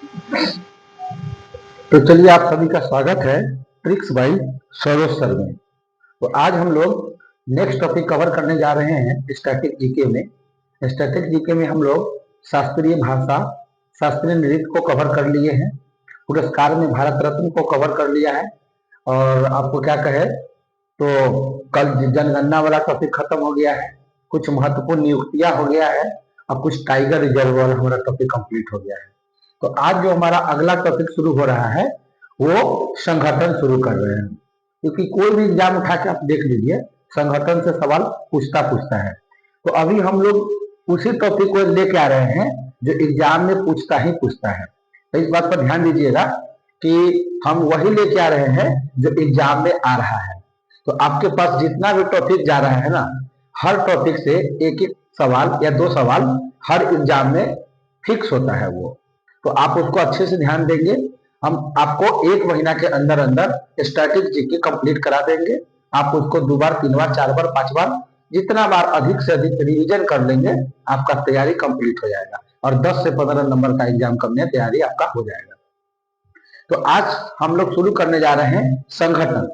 तो चलिए, आप सभी का स्वागत है ट्रिक्स बाई सरोज सर में। तो आज हम लोग नेक्स्ट टॉपिक कवर करने जा रहे हैं स्टैटिक जीके में। स्टैटिक जीके में हम लोग शास्त्रीय भाषा, शास्त्रीय नृत्य को कवर कर लिए हैं, पुरस्कार में भारत रत्न को कवर कर लिया है। और आपको क्या कहे तो कल जनगणना वाला टॉपिक खत्म हो गया है, कुछ महत्वपूर्ण नियुक्तियां हो गया है, और कुछ टाइगर रिजर्व वाला हमारा टॉपिक कंप्लीट हो गया है। तो आज जो हमारा अगला टॉपिक शुरू हो रहा है वो संगठन शुरू कर रहे हैं, क्योंकि कोई भी एग्जाम उठा के आप देख लीजिए, संगठन से सवाल पूछता है। तो अभी हम लोग उसी टॉपिक को लेके आ रहे हैं जो एग्जाम में पूछता है। तो इस बात पर ध्यान दीजिएगा कि हम वही लेके आ रहे हैं जो एग्जाम में आ रहा है। तो आपके पास जितना भी टॉपिक जा रहा है ना, हर टॉपिक से एक एक सवाल या दो सवाल हर एग्जाम में फिक्स होता है वो। तो आप उसको अच्छे से ध्यान देंगे, हम आपको 1 महीना के अंदर अंदर स्टैटिक जीके कंप्लीट करा देंगे। आप उसको 2 बार, 3 बार, 4 बार, 5 बार, जितना बार अधिक से अधिक रिवीजन कर लेंगे, आपका तैयारी कंप्लीट हो जाएगा और 10 से 15 नंबर का एग्जाम करने तैयारी आपका हो जाएगा। तो आज हम लोग शुरू करने जा रहे हैं संगठन।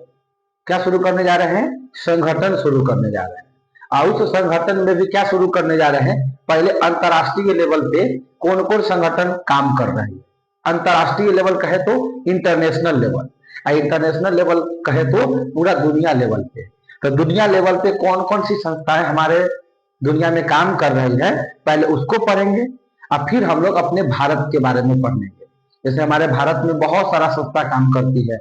क्या शुरू करने जा रहे हैं? संगठन शुरू करने जा रहे हैं। और उस संगठन में भी क्या शुरू करने जा रहे हैं? पहले अंतरराष्ट्रीय लेवल पे कौन कौन संगठन काम कर रहे हैं। अंतरराष्ट्रीय लेवल कहे तो इंटरनेशनल लेवल, और इंटरनेशनल लेवल कहे तो पूरा दुनिया लेवल पे। तो दुनिया लेवल पे कौन कौन सी संस्थाएं हमारे दुनिया में काम कर रही है, पहले उसको पढ़ेंगे और फिर हम लोग अपने भारत के बारे में पढ़ेंगे। जैसे हमारे भारत में बहुत सारा संस्था काम करती है,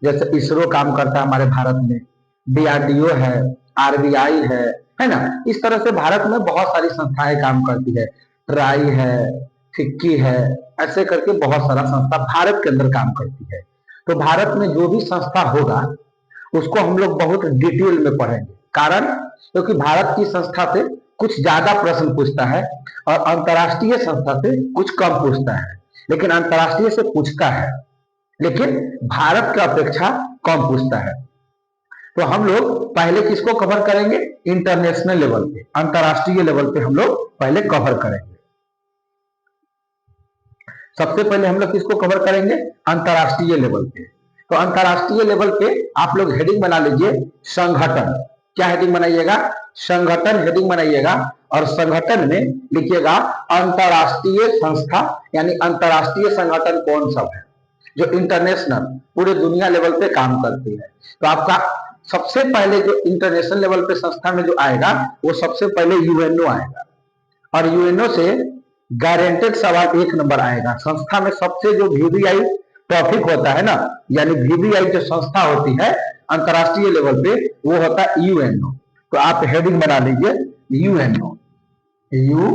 जैसे इसरो काम करता है हमारे भारत में, डीआरडीओ है, आरबीआई है ना। इस तरह से भारत में बहुत सारी संस्थाएं काम करती है, ट्राई है, फिक्की है, ऐसे करके बहुत सारा संस्था भारत के अंदर काम करती है। तो भारत में जो भी संस्था होगा उसको हम लोग बहुत डिटेल में पढ़ेंगे, कारण क्योंकि भारत की संस्था से कुछ ज्यादा प्रश्न पूछता है और अंतरराष्ट्रीय संस्था से कुछ कम पूछता है। लेकिन अंतरराष्ट्रीय से पूछता है, लेकिन भारत की अपेक्षा कम पूछता है। तो हम लोग पहले किसको कवर करेंगे? इंटरनेशनल लेवल पे, अंतरराष्ट्रीय लेवल पे हम लोग पहले कवर करेंगे। सबसे पहले हम लोग किसको कवर करेंगे? अंतरराष्ट्रीय लेवल पे। तो अंतरराष्ट्रीय लेवल पे आप लोग हेडिंग बना लीजिए संगठन। क्या हेडिंग बनाइएगा? संगठन हेडिंग बनाइएगा, और संगठन में लिखिएगा अंतरराष्ट्रीय संस्था, यानी अंतरराष्ट्रीय संगठन कौन सब है जो इंटरनेशनल पूरे दुनिया लेवल पे काम करती है। तो आपका सबसे पहले जो इंटरनेशनल लेवल पे संस्था में जो आएगा वो सबसे पहले यूएनओ आएगा, और यूएनओ से गारंटेड सवाल 1 नंबर आएगा। संस्था में सबसे जो वीवीआई टॉपिक होता है ना, यानी वीवीआई जो संस्था होती है अंतरराष्ट्रीय लेवल पे, वो होता है यूएनओ। तो आप हेडिंग बना लीजिए यूएनओ, यूएनओ।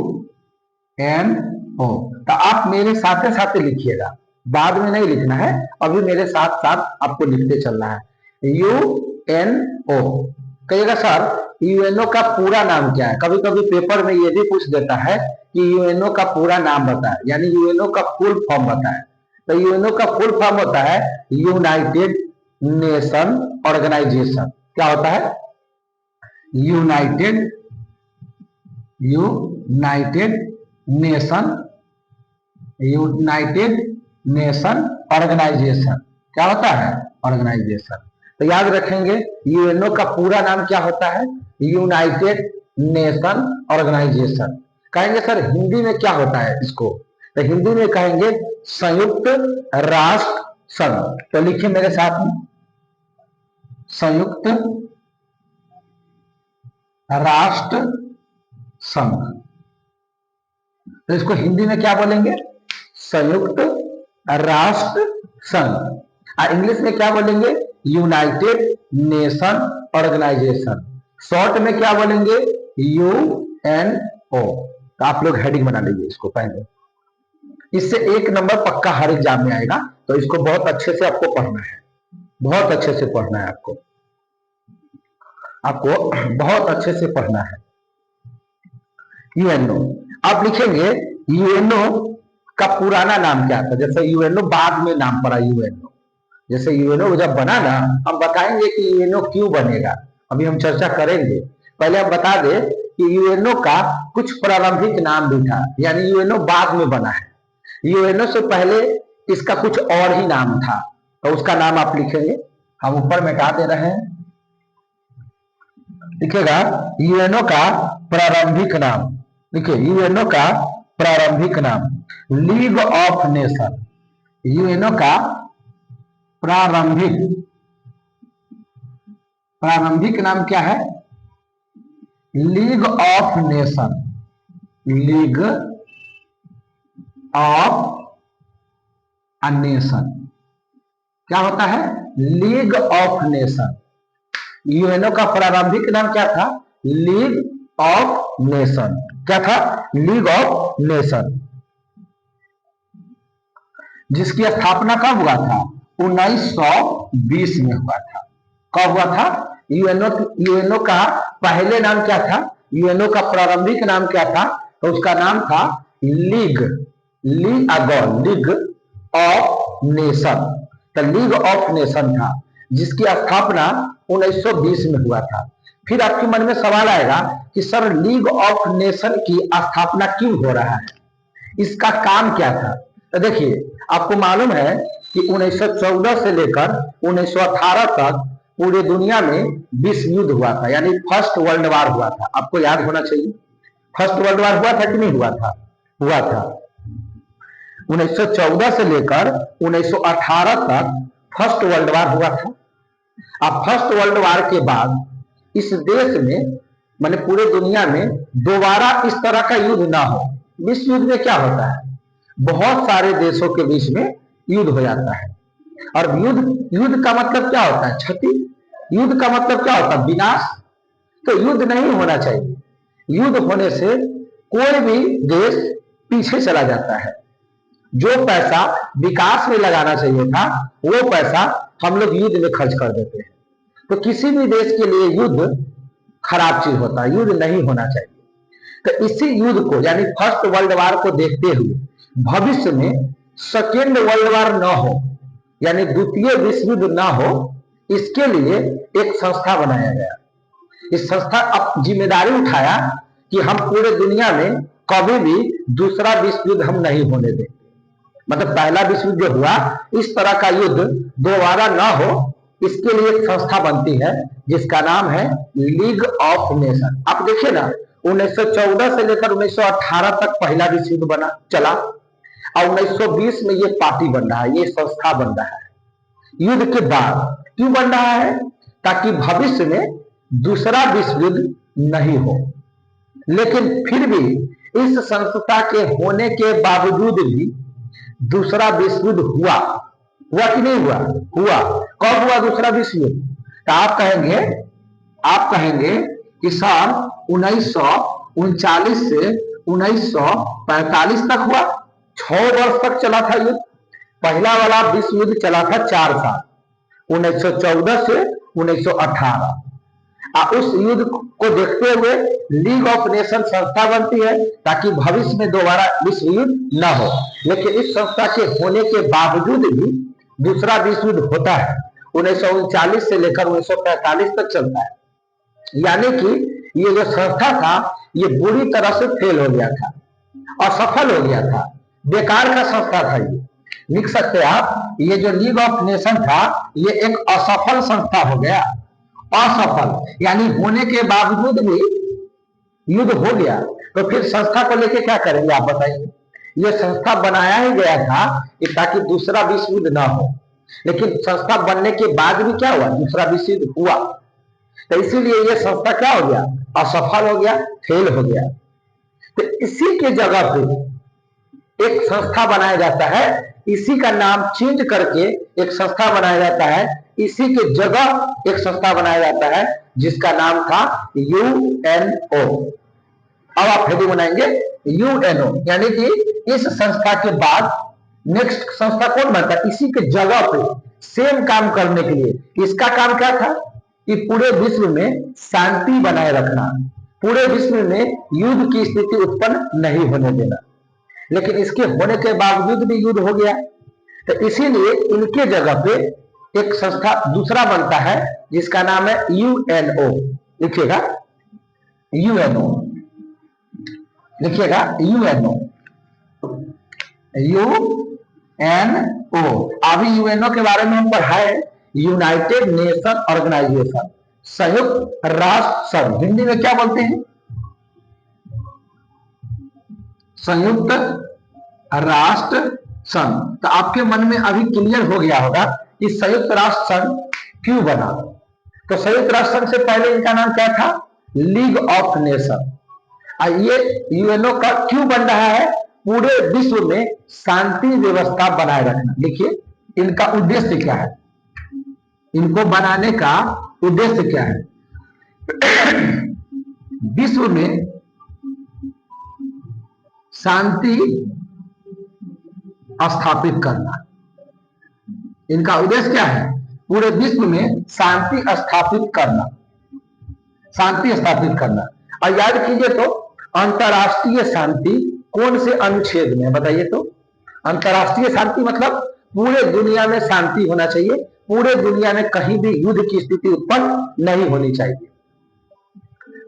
तो आप मेरे साथ साथ लिखिएगा, बाद में नहीं लिखना है, अभी मेरे साथ साथ आपको लिखते चलना है। यूएनओ कहिएगा सर यूएनओ का पूरा नाम क्या है? कभी कभी पेपर में ये भी पूछ देता है कि यूएनओ का पूरा नाम बताए, यानी यूएनओ का फुल फॉर्म बताए। तो यूएनओ का फुल फॉर्म होता है यूनाइटेड नेशन ऑर्गेनाइजेशन। क्या होता है? United Nation organisation. क्या होता है? ऑर्गेनाइजेशन। तो याद रखेंगे यूएनओ का पूरा नाम क्या होता है? United Nation organisation. कहेंगे सर हिंदी में क्या होता है इसको? तो हिंदी में कहेंगे संयुक्त राष्ट्र संघ। तो लिखिए मेरे साथ में, संयुक्त राष्ट्र संघ। तो इसको हिंदी में क्या बोलेंगे? संयुक्त राष्ट्र संघ। और इंग्लिश में क्या बोलेंगे? United Nation organisation. शॉर्ट में क्या बोलेंगे? यूएनओ। तो आप लोग हेडिंग बना लीजिए इसको पहले, इससे 1 नंबर पक्का हर एग्जाम में आएगा। तो इसको बहुत अच्छे से आपको पढ़ना है, बहुत अच्छे से पढ़ना है आपको बहुत अच्छे से पढ़ना है। यूएनओ आप लिखेंगे, यूएनओ का पुराना नाम क्या था? जैसे यूएनओ बाद में नाम पड़ा यूएनओ, जैसे यूएनओ जब बना ना, हम बताएंगे कि यूएनओ क्यों बनेगा, अभी हम चर्चा करेंगे। पहले हम बता दें कि यूएनओ का कुछ प्रारंभिक नाम भी था, यानी यूएनओ बाद में बना है। यूएनओ से पहले इसका कुछ और ही नाम था, तो उसका नाम आप लिखेंगे, हम ऊपर मिटा दे रहे हैं, लिखेगा यूएनओ का प्रारंभिक नाम, देखिए यूएनओ का प्रारंभिक नाम लीग ऑफ नेशन, यूएनओ का प्रारंभिक प्रारंभिक नाम क्या है? League of nation, league of a nation क्या होता है? League of nation. यूएनओ का प्रारंभिक नाम क्या था? League of nation. क्या था? लीग ऑफ नेशन, जिसकी स्थापना कब हुआ था? 1920 में हुआ था। कब हुआ था? यूएनओ का पहले नाम क्या था? यूएनओ का प्रारंभिक नाम क्या था? तो उसका नाम था लीग लीग ऑफ नेशन। तो लीग ऑफ नेशन था, जिसकी स्थापना 1920 में हुआ था। फिर आपके मन में सवाल आएगा कि सर लीग ऑफ नेशन की स्थापना क्यों हो रहा है, इसका काम क्या था? तो देखिए, आपको मालूम है कि 1914 से लेकर 1918 तक पूरे दुनिया में विश्व युद्ध हुआ था, यानी फर्स्ट वर्ल्ड वार हुआ था। आपको याद होना चाहिए, फर्स्ट वर्ल्ड वार हुआ था कि नहीं हुआ था? हुआ था। 1914 से लेकर 1918 तक फर्स्ट वर्ल्ड वार हुआ था। अब फर्स्ट वर्ल्ड वार के बाद इस देश में, माने पूरे दुनिया में दोबारा इस तरह का युद्ध ना हो। विश्व युद्ध में क्या होता है? बहुत सारे देशों के बीच में युद्ध हो जाता है, और युद्ध का मतलब क्या होता है? क्षति। युद्ध का मतलब क्या होता है? विनाश। तो युद्ध नहीं होना चाहिए। युद्ध होने से कोई भी देश पीछे चला जाता है। जो पैसा विकास में लगाना चाहिए था, वो पैसा हम लोग युद्ध में खर्च कर देते हैं। तो किसी भी देश के लिए युद्ध खराब चीज होता है, युद्ध नहीं होना चाहिए। तो इसी युद्ध को, यानी फर्स्ट वर्ल्ड वार को देखते हुए भविष्य में सेकेंड वर्ल्ड वार न हो, यानी द्वितीय विश्व युद्ध न हो, इसके लिए एक संस्था बनाया गया। इस संस्था अब जिम्मेदारी उठाया कि हम पूरे दुनिया में कभी भी दूसरा विश्व युद्ध हम नहीं होने देंगे। मतलब पहला विश्व युद्ध हुआ, इस तरह का युद्ध दोबारा न हो, इसके लिए एक संस्था बनती है जिसका नाम है लीग ऑफ नेशन। आप देखिए ना, 1914 से लेकर 1918 तक पहला विश्व युद्ध बना चला, और 1920 में ये पार्टी बन रहा है, ये संस्था बन रहा है। युद्ध के बाद क्यों बन रहा है? ताकि भविष्य में दूसरा विश्व युद्ध नहीं हो। लेकिन फिर भी इस संस्था के होने के बावजूद भी दूसरा विश्व युद्ध हुआ कि नहीं हुआ? हुआ। कब हुआ दूसरा विश्व युद्ध? तो आप कहेंगे कि सन 1939 से 1945 तक हुआ। 6 वर्ष तक चला था युद्ध। पहला वाला विश्व युद्ध चला था 4 साल, 1914 से 1918। उस युद्ध को देखते हुए लीग ऑफ नेशन संस्था बनती है, ताकि भविष्य में दोबारा विश्व युद्ध न हो। लेकिन इस संस्था के होने के बावजूद भी दूसरा विश्व युद्ध होता है। 1939 से लेकर 1945 तक चलता है। यानी कि ये जो संस्था था, ये बुरी तरह से फेल हो गया था, असफल हो गया था, बेकार का संस्था था। ये लिख सकते हैं आप, ये जो लीग ऑफ नेशन था, ये एक असफल संस्था हो गया। असफल यानी होने के बावजूद भी युद्ध हो गया, तो फिर संस्था को लेके क्या करेंगे आप बताइए? ये संस्था बनाया ही गया था कि ताकि दूसरा विश्व युद्ध ना हो, लेकिन संस्था बनने के बाद भी क्या हुआ? दूसरा विश्व युद्ध हुआ। तो इसीलिए ये संस्था क्या हो गया? असफल हो गया, फेल हो गया। तो इसी के जगह पे एक संस्था बनाया जाता है, इसी का नाम चेंज करके एक संस्था बनाया जाता है, इसी के जगह एक संस्था बनाया जाता है जिसका नाम था यूएनओ। अब आप हेडिंग बनाएंगे यूएनओ, यानी कि इस संस्था के बाद नेक्स्ट संस्था कौन बनता है? इसी के जगह पे सेम काम करने के लिए। इसका काम क्या था? कि पूरे विश्व में शांति बनाए रखना, पूरे विश्व में युद्ध की स्थिति उत्पन्न नहीं होने देना। लेकिन इसके होने के बावजूद भी युद्ध हो गया, तो इसीलिए इनके जगह पे एक संस्था दूसरा बनता है जिसका नाम है यूएनओ। लिखिएगा यूएनओ, लिखिएगा यूएनओ। यूएनओ। अभी यूएनओ के बारे में हम पढ़ाए, यूनाइटेड नेशन ऑर्गेनाइजेशन, संयुक्त राष्ट्र संघ। हिंदी में क्या बोलते हैं? संयुक्त राष्ट्र संघ। तो आपके मन में अभी क्लियर हो गया होगा कि संयुक्त राष्ट्र संघ क्यों बना। तो संयुक्त राष्ट्र संघ से पहले इनका नाम क्या था? League of nation. ये यूएनओ का क्यों बन रहा है? पूरे विश्व में शांति व्यवस्था बनाए रखना। देखिए इनका उद्देश्य क्या है, इनको बनाने का उद्देश्य क्या है? विश्व में शांति स्थापित करना। इनका उद्देश्य क्या है? पूरे विश्व में शांति स्थापित करना, शांति स्थापित करना। और याद कीजिए तो अंतरराष्ट्रीय शांति कौन से अनुच्छेद में, बताइए तो? अंतरराष्ट्रीय शांति मतलब पूरे दुनिया में शांति होना चाहिए, पूरे दुनिया में कहीं भी युद्ध की स्थिति उत्पन्न नहीं होनी चाहिए।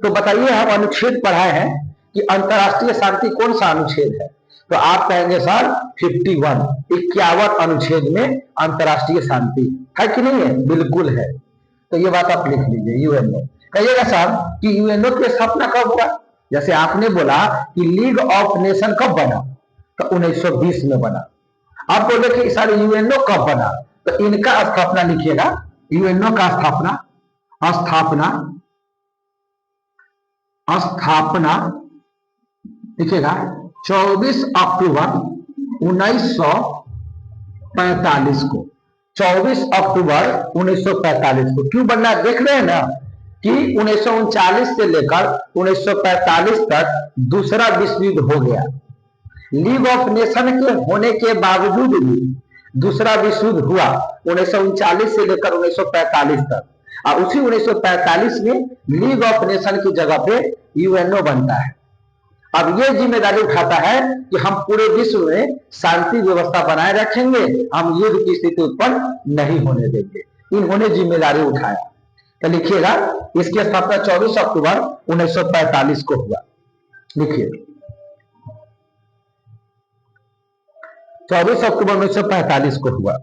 तो बताइए, हम अनुच्छेद पढ़ाए हैं कि अंतरराष्ट्रीय शांति कौन सा अनुच्छेद है? तो आप कहेंगे सर 51, 51 अनुच्छेद में अंतरराष्ट्रीय शांति है कि नहीं है? बिल्कुल है। तो ये बात आप लिख लीजिए, यूएनओ। कहिएगा सर कि यूएनओ की स्थापना कब हुआ? जैसे आपने बोला कि लीग ऑफ नेशन कब बना, तो 1920 में बना। आप बोले कि सर यूएनओ कब बना, तो इनका स्थापना लिखिएगा। यूएनओ का स्थापना लिखिएगा 24 अक्टूबर 1945 को। 24 अक्टूबर 1945 को क्यों बनना? देख रहे हैं ना कि 1939 से लेकर 1945 तक दूसरा विश्व युद्ध हो गया। लीग ऑफ नेशन के होने के बावजूद भी दूसरा विश्व युद्ध हुआ 1939 से लेकर 1945 तक। और उसी 1945 में लीग ऑफ नेशन की जगह पे यूएनओ बनता है। अब ये जिम्मेदारी उठाता है कि हम पूरे विश्व में शांति व्यवस्था बनाए रखेंगे, हम युद्ध की स्थिति उत्पन्न नहीं होने देंगे। इन्होंने जिम्मेदारी उठाया। तो लिखिएगा इसकी स्थापना 24 अक्टूबर 1945 को हुआ। लिखिए 24 अक्टूबर 1945 को हुआ।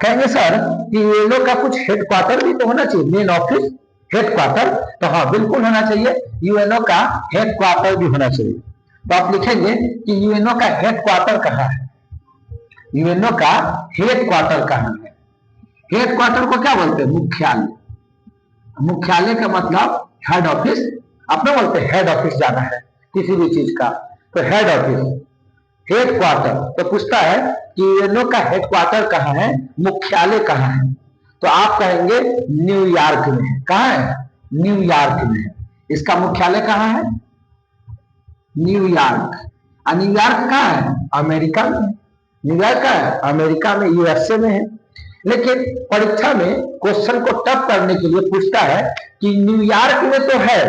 कहेंगे सर कि यूएनओ का कुछ हेडक्वार्टर भी तो होना चाहिए, मेन ऑफिस, हेडक्वार्टर। तो हाँ बिल्कुल होना चाहिए, यूएनओ का हेडक्वार्टर भी होना चाहिए। तो आप लिखेंगे कि यूएनओ का हेडक्वार्टर कहाँ है? यूएनओ का हेडक्वार्टर कहाँ है? हेडक्वार्टर को क्या बोलते हैं? मुख्यालय। मुख्यालय का मतलब हेड ऑफिस। अपने बोलते हैं हेड ऑफिस जाना है किसी भी चीज का, तो हेड ऑफिस, हेडक्वार्टर। तो पूछता है कि यूएनओ का हेडक्वार्टर कहाँ है, मुख्यालय कहाँ है? तो आप कहेंगे न्यूयॉर्क में है। कहाँ है? न्यूयॉर्क में है। इसका मुख्यालय कहाँ है? न्यूयॉर्क। और न्यूयॉर्क कहाँ है? अमेरिका में। न्यूयॉर्क कहाँ है? अमेरिका में, यूएसए में है। लेकिन परीक्षा में क्वेश्चन को टफ करने के लिए पूछता है कि न्यूयॉर्क में तो है,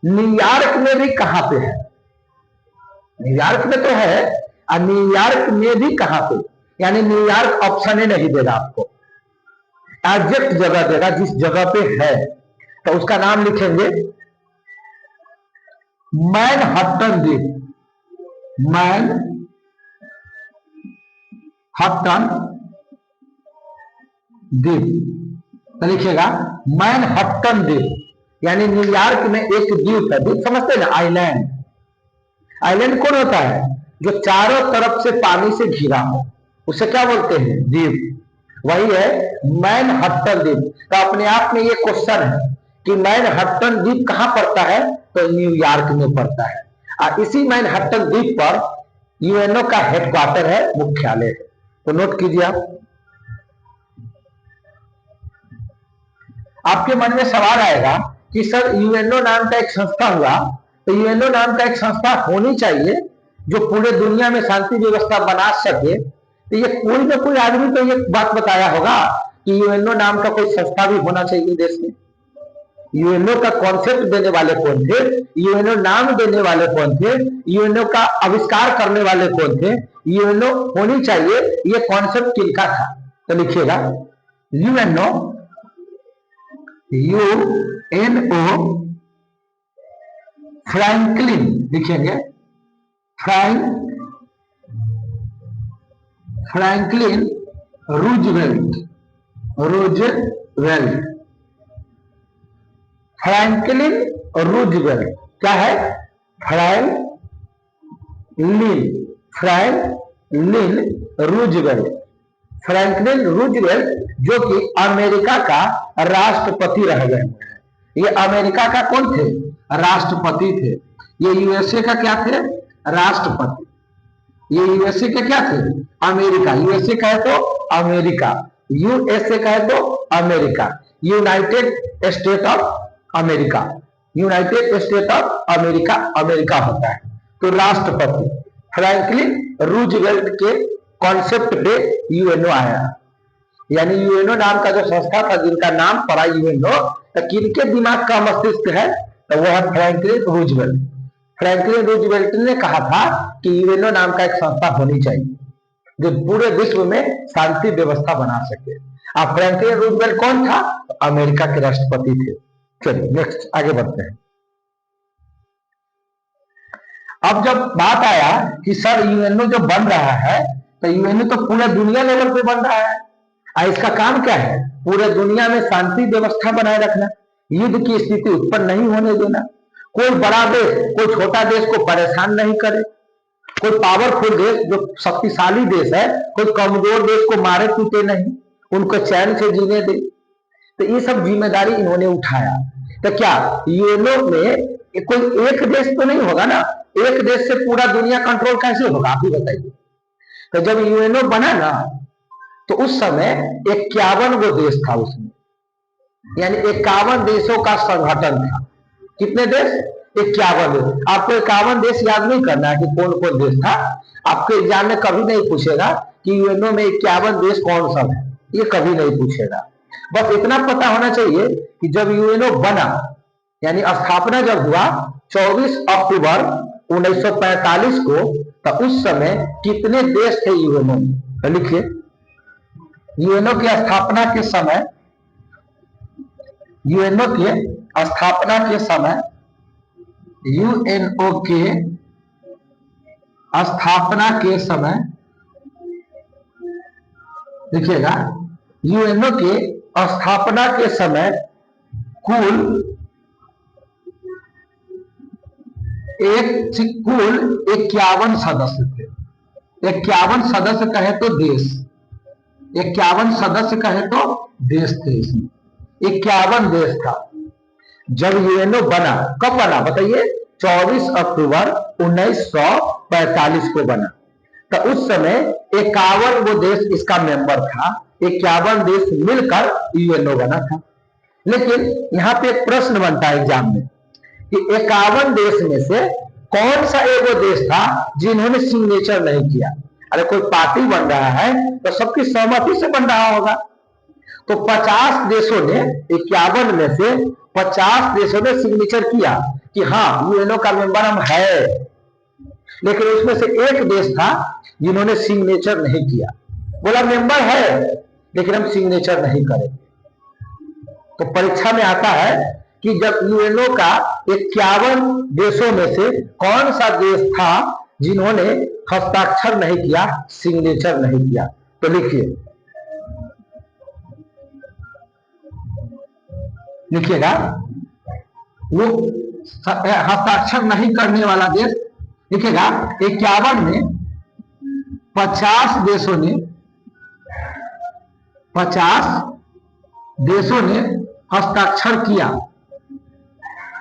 न्यूयॉर्क में भी कहां पे है? न्यूयॉर्क में तो है और न्यूयॉर्क में भी कहां पे? यानी न्यूयॉर्क ऑप्शन ही नहीं देगा आपको, एग्जैक्ट जगह देगा जिस जगह पे है। तो उसका नाम लिखेंगे मैनहट्टन द्वीप। मैनहट्टन द्वीप। तो लिखिएगा मैनहट्टन द्वीप। यानी न्यूयॉर्क में एक द्वीप है। द्वीप समझते हैं ना? आइलैंड। आइलैंड कौन होता है? जो चारों तरफ से पानी से घिरा हो, उसे क्या बोलते हैं? द्वीप। वही है मैनहट्टन द्वीप। तो अपने आप में ये क्वेश्चन है कि मैनहट्टन द्वीप कहां पड़ता है? तो न्यूयॉर्क में पड़ता है। और इसी मैनहट्टन द्वीप पर यूएनओ का हेडक्वार्टर है, मुख्यालय है। तो नोट कीजिए आप। आपके मन में सवाल आएगा कि सर यूएनओ नाम का एक संस्था हुआ, तो यूएनओ नाम का एक संस्था होनी चाहिए जो पूरे दुनिया में शांति व्यवस्था बना सके। तो ये कोई ना कोई आदमी तो ये बात बताया होगा कि यूएनओ नाम का कोई संस्था भी होना चाहिए देश में। यूएनओ का कॉन्सेप्ट देने वाले कौन थे? यूएनओ नाम देने वाले कौन थे? यूएनओ का आविष्कार करने वाले कौन थे? यूएनओ होनी चाहिए, ये कॉन्सेप्ट किनका था? तो लिखिएगा यूएनओ फ्रैंकलिन लिखेंगे, फ्रैंकलिन रूजवेल्ट, फ्रैंकलिन रूजवेल्ट क्या है? फ्रैंकलिन रूजवेल्ट, फ्रैंकलिन रूजवेल्ट जो कि अमेरिका का राष्ट्रपति रह गए हैं। ये अमेरिका का कौन थे? राष्ट्रपति थे। ये यूएसए का क्या थे? राष्ट्रपति। ये यूएसए के क्या थे? अमेरिका। यूएसए का है तो अमेरिका, यूएसए का है तो America, United state of America, United state of America, America होता है। तो राष्ट्रपति फ्रैंकलिन रूजवेल्ट के कॉन्सेप्ट पे यूएनओ आया। यानी यूएनओ नाम का जो संस्था था जिनका नाम पड़ा यूएनओ, तो किनके दिमाग का मस्तिष्क है? तो वो है फ्रैंकलिन रूजवेल्ट। फ्रैंकलिन रूजवेल्ट ने कहा था कि यूएनओ नाम का एक संस्था होनी चाहिए जो पूरे विश्व में शांति व्यवस्था बना सके। अब फ्रैंकलिन रूजवेल्ट कौन था? तो अमेरिका के राष्ट्रपति थे। चलिए नेक्स्ट आगे बढ़ते हैं। अब जब बात आया कि सर यूएनओ जो बन रहा है, तो यूएनओ तो पूरे दुनिया लेवल पे बन रहा है और इसका काम क्या है? पूरे दुनिया में शांति व्यवस्था बनाए रखना, युद्ध की स्थिति उत्पन्न नहीं होने देना, कोई बड़ा देश कोई छोटा देश को परेशान नहीं करे, कोई पावरफुल देश जो शक्तिशाली देश है कोई कमजोर देश को मारे पीटे नहीं, उनको चैन से जीने दे। तो ये सब जिम्मेदारी इन्होंने उठाया। तो क्या यूएनओ में कोई एक देश तो नहीं होगा ना? एक देश से पूरा दुनिया कंट्रोल कैसे होगा? आप ही बताइए। तो जब यूएनओ बना ना, तो उस समय 51 गो देश था उसमें, यानी 51 देशों का संगठन था। कितने देश? 51 देश। आपको 51 देश याद नहीं करना है कि कौन कौन देश था। आपके एग्जाम में कभी नहीं पूछेगा कि यूएनओ में 51 देश कौन सा है, ये कभी नहीं पूछेगा। बस इतना पता होना चाहिए कि जब यूएनओ बना, यानी स्थापना जब हुआ 24 अक्टूबर 1945 को, तो उस समय कितने देश थे यूएनओ में? तो लिखिए, यूएनओ की स्थापना के समय, यूएनओ के स्थापना के समय, यूएनओ के स्थापना के समय देखिएगा, यूएनओ के स्थापना के समय कुल 51 सदस्य थे। 51 सदस्य कहे तो देश, 51 सदस्य कहे तो देश थे। इसमें 51 देश था जब यूएनओ बना। कब बना बताइए? 24 अक्टूबर 1945 को बना। तो उस समय 51 वो देश इसका मेंबर था, 51 देश मिलकर यूएनओ बना था। लेकिन यहाँ पे एक प्रश्न बनता है एग्जाम में कि 51 देश में से कौन सा एगो देश था जिन्होंने सिग्नेचर नहीं किया? अरे कोई पार्टी बन रहा है तो सबकी सहमति से बन रहा होगा। तो 50 देशों ने, 51 में से 50 देशों ने सिग्नेचर किया कि हाँ यूएनओ का मेंबर हम है। लेकिन उसमें से एक देश था जिन्होंने सिग्नेचर नहीं किया, बोला मेंबर है लेकिन हम सिग्नेचर नहीं करेंगे। तो परीक्षा में आता है कि जब यूएनओ का 51 देशों में से कौन सा देश था जिन्होंने हस्ताक्षर नहीं किया, सिग्नेचर नहीं किया? तो लिखिए, लिखिएगा, वो हस्ताक्षर नहीं करने वाला देश लिखिएगा। 51 में 50 देशों ने, 50 देशों ने हस्ताक्षर किया।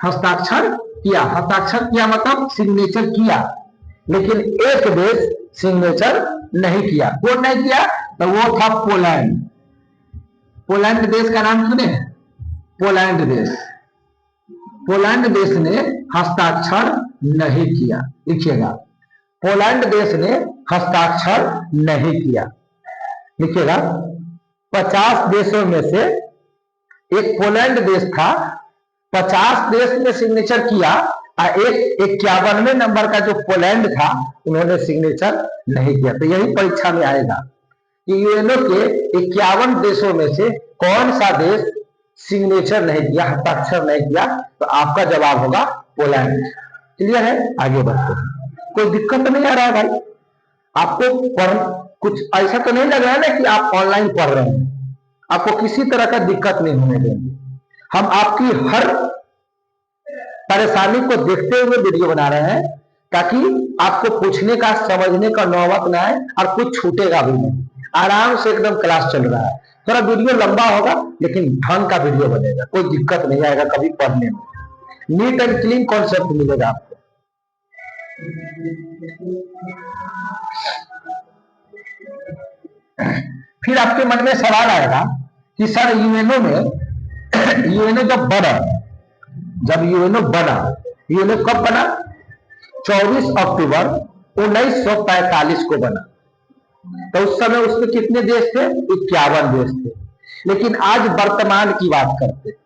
हस्ताक्षर किया, हस्ताक्षर किया मतलब सिग्नेचर किया, लेकिन एक देश सिग्नेचर नहीं किया। कौन नहीं किया? तो वो था पोलैंड। पोलैंड देश का नाम सुने? पोलैंड देश। पोलैंड देश ने हस्ताक्षर नहीं किया। लिखिएगा, पोलैंड देश ने हस्ताक्षर नहीं किया। लिखिएगा, 50 देशों में से एक पोलैंड देश था। 50 देश ने सिग्नेचर किया और एक 51वें नंबर का जो पोलैंड था उन्होंने सिग्नेचर नहीं किया। तो यही परीक्षा में आएगा कि यूएनओ के 51 देशों में से कौन सा देश सिग्नेचर नहीं किया, हस्ताक्षर नहीं किया? तो आपका जवाब होगा पोलैंड। क्लियर है? आगे बढ़ते हैं। कोई दिक्कत तो नहीं आ रहा है भाई? आपको पढ़ कुछ ऐसा तो नहीं लग रहा है ना कि आप ऑनलाइन पढ़ रहे हैं? आपको किसी तरह का दिक्कत नहीं होने देंगे। हम आपकी हर परेशानी को देखते हुए वीडियो बना रहे हैं ताकि आपको पूछने का, समझने का नौबत ना आए और कुछ छूटेगा भी नहीं। आराम से एकदम क्लास चल रहा है। थोड़ा वीडियो लंबा होगा लेकिन ढंग का वीडियो बनेगा, कोई दिक्कत नहीं आएगा कभी पढ़ने में। नीट एंड क्लीन कॉन्सेप्ट मिलेगा आपको। फिर आपके मन में सवाल आएगा कि सर यूएनओ में यूएनओ जब यूएनओ बना, यूएनओ कब बना? 24 अक्टूबर 1945 को बना। तो उस समय उसमें कितने देश थे? 51 देश थे। लेकिन आज वर्तमान की बात करते हैं,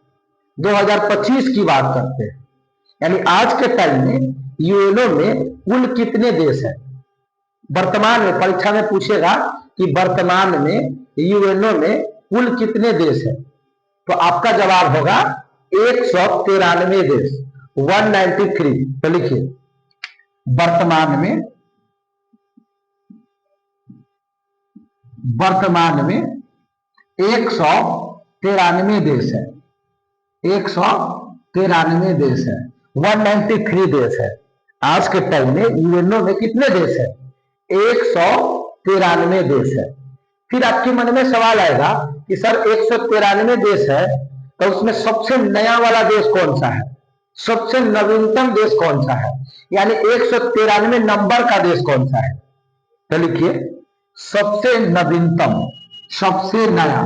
2025 की बात करते हैं, यानी आज के टाइम में यूएनओ में कुल कितने देश हैं? वर्तमान में परीक्षा में पूछेगा कि वर्तमान में यूएनओ में कुल कितने देश हैं, तो आपका जवाब होगा 193 देश, 193। तो लिखिए वर्तमान में 193 देश है, 193 देश है, 193 देश है। आज के टाइम में यूएनओ में कितने देश है? 193 देश है। फिर आपके मन में सवाल आएगा कि सर 193 देश है तो उसमें सबसे नया वाला देश कौन सा है? सबसे नवीनतम देश कौन सा है? यानी 193 नंबर का देश कौन सा है? तो लिखिए सबसे नवीनतम, सबसे नया।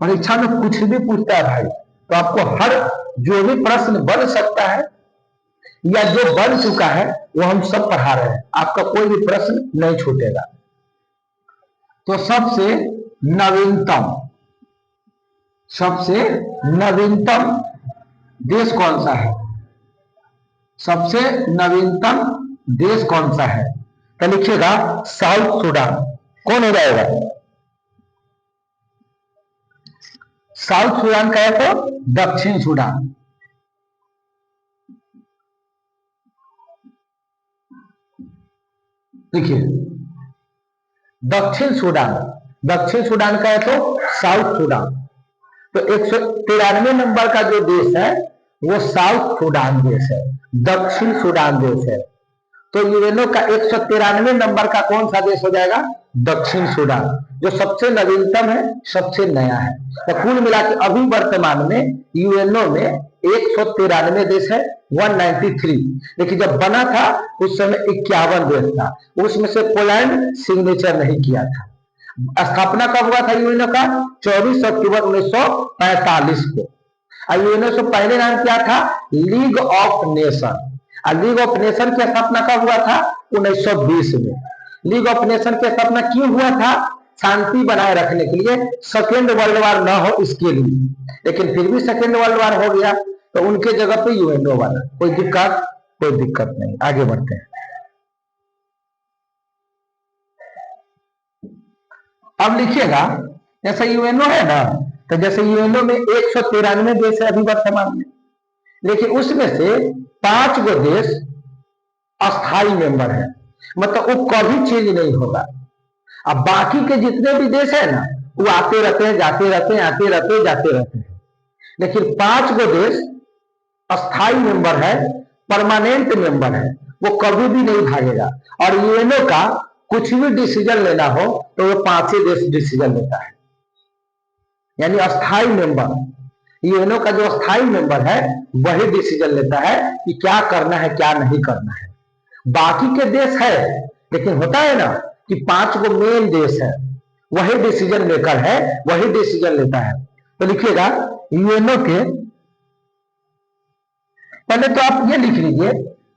परीक्षा में कुछ भी पूछता है भाई, तो आपको हर जो भी प्रश्न बन सकता है या जो बन चुका है वो हम सब पढ़ा रहे हैं, आपका कोई भी प्रश्न नहीं छूटेगा। तो सबसे नवीनतम देश कौन सा है? सबसे नवीनतम देश कौन सा है? तो लिखिएगा साउथ सूडान। कौन हो जाएगा? साउथ सूडान का है तो दक्षिण सूडान। देखिए दक्षिण सूडान का है तो साउथ सूडान। तो 193 नंबर का जो देश है वो साउथ सूडान देश है, दक्षिण सूडान देश है। तो यूएनओ का 193 नंबर का कौन सा देश हो जाएगा? दक्षिण सूडान, जो सबसे नवीनतम है, सबसे नया है। तो कुल मिलाकर अभी वर्तमान में यूएनओ में 193 देश है, 193। लेकिन जब बना था उस समय 51 देश था, उसमें से पोलैंड सिग्नेचर नहीं किया था। स्थापना कब हुआ था यूएनओ का? 24 अक्टूबर 1945 को। यूएनओ से पहले नाम क्या था? League of nation. League of nation की स्थापना कब हुआ था? 1920 में। लीग ऑफ नेशन की स्थापना क्यों हुआ था? शांति बनाए रखने के लिए, सेकेंड वर्ल्ड वार न हो इसके लिए। लेकिन फिर भी सेकेंड वर्ल्ड वार हो गया तो उनके जगह पे यूएनओ बना। कोई दिक्कत नहीं। आगे बढ़ते हैं। अब लिखिएगा जैसे यूएनओ है ना, तो जैसे यूएनओ में 193 देश है अभी वर्तमान में, लेकिन उसमें से 5 गो देश अस्थाई मेंबर है, मतलब वो कभी चेंज नहीं होगा। अब बाकी के जितने भी देश है ना वो आते रहते हैं, जाते रहते हैं, आते रहते हैं, जाते रहते हैं। लेकिन 5 गो देश अस्थाई मेंबर है, परमानेंट मेंबर है, वो कभी भी नहीं भागेगा। और यूएनओ का कुछ भी डिसीजन लेना हो तो वो 5 ही देश डिसीजन लेता है, यानी अस्थाई मेंबर। यूएनओ का जो अस्थाई मेंबर है वही डिसीजन लेता है कि क्या करना है, क्या नहीं करना है। बाकी के देश है, लेकिन होता है ना कि 5 गो मेन देश है, वही डिसीजन मेकर है, वही डिसीजन लेता है। तो लिखिएगा यूएनओ के, पहले तो आप ये लिख लीजिए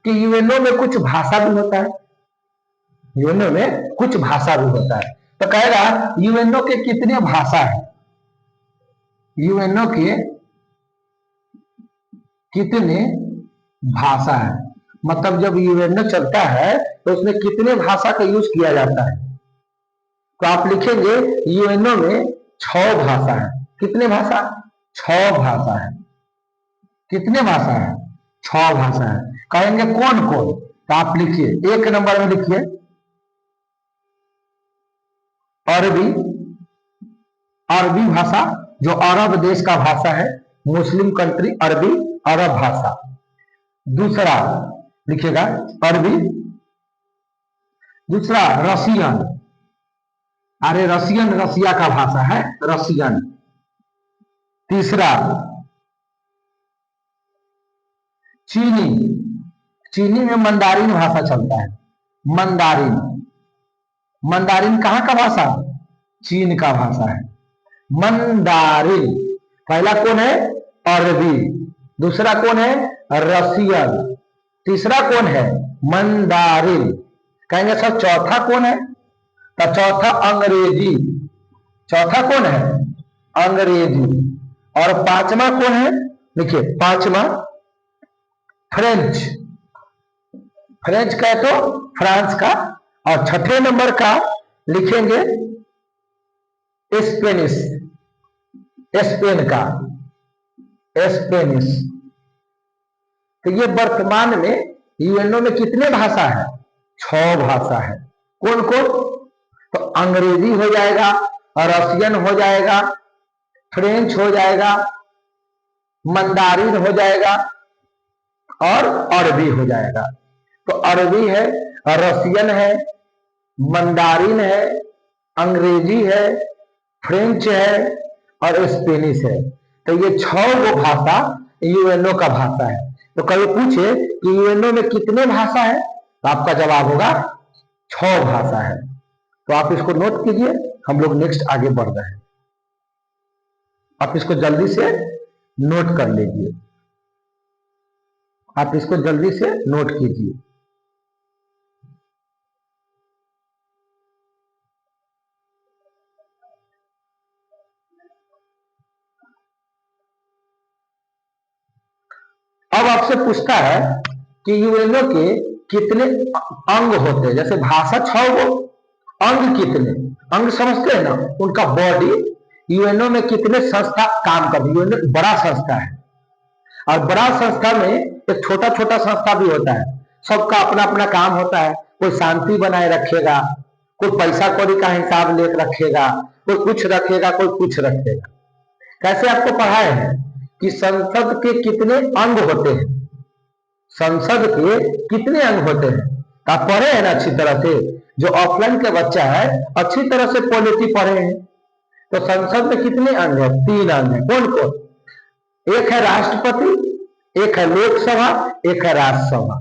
कि यूएनओ में कुछ भाषा भी होता है, यूएनओ में कुछ भाषा भी होता है। तो कहेगा यूएनओ के कितने भाषा है? यूएनओ के कितने भाषा है, मतलब जब यूएनओ चलता है तो उसमें कितने भाषा का यूज किया जाता है? तो आप लिखेंगे यूएनओ में 6 भाषा है। कितने भाषा? 6 भाषा है। कितने भाषा है? छह भाषा है। कहेंगे कौन कौन, तो आप लिखिए, एक नंबर में लिखिए अरबी, अरबी भाषा जो अरब देश का भाषा है, मुस्लिम कंट्री अरबी, अरब भाषा। दूसरा लिखिएगा अरबी। दूसरा रसियन, अरे रसियन रसिया का भाषा है, रसियन। तीसरा चीनी, चीनी में मंदारिन भाषा चलता है, मंदारिन। मंदारिन कहाँ का भाषा, चीन का भाषा है, मंदारिन। पहला कौन है, अरबी। दूसरा कौन है, रसियन। तीसरा कौन है, मंदारिन। कहेंगे सर चौथा कौन है, तो चौथा अंग्रेजी। चौथा कौन है, अंग्रेजी। और पांचवा कौन है, देखिए पांचवा फ्रेंच, फ्रेंच का तो फ्रांस का। और छठे नंबर का लिखेंगे स्पेनिश, स्पेन का, स्पेनिश। तो ये वर्तमान में यूएनओ में कितने भाषा है, 6 भाषा है। कौन कौन, तो अंग्रेजी हो जाएगा, रसियन हो जाएगा, फ्रेंच हो जाएगा, मंदारिन हो जाएगा और अरबी हो जाएगा। तो अरबी है, रसियन है, मंदारिन है, अंग्रेजी है, फ्रेंच है और स्पेनिश है। तो ये 6 वो भाषा यूएनओ का भाषा है। तो कभी पूछे कि यूएनओ में कितने भाषा है, तो आपका जवाब होगा 6 भाषा है। तो आप इसको नोट कीजिए, हम लोग नेक्स्ट आगे बढ़ रहे हैं। आप इसको जल्दी से नोट कर लीजिए, आप इसको जल्दी से नोट कीजिए। अब आपसे पूछता है कि यूएनओ के कितने अंग होते हैं। जैसे भाषा 6 गो, अंग कितने, अंग समझते हैं ना, उनका बॉडी। यूएनओ में कितने संस्था काम करती है, यूएनओ बड़ा संस्था है और बड़ा संस्था में एक छोटा छोटा संस्था भी होता है। सबका अपना अपना काम होता है। कोई शांति बनाए रखेगा, कोई पैसा कौड़ी का हिसाब ले रखेगा, कोई कुछ रखेगा, कोई कुछ रखेगा। कैसे आपको पढ़ाए हैं कि संसद के कितने अंग होते हैं, संसद के कितने अंग होते हैं, आप पढ़े हैं ना अच्छी तरह से। जो ऑफलाइन के बच्चा है अच्छी तरह से पॉलिटी पढ़े हैं। तो संसद में कितने अंग है, 3 अंग है। कौन कौन, एक है राष्ट्रपति, एक है लोकसभा, एक है राज्यसभा।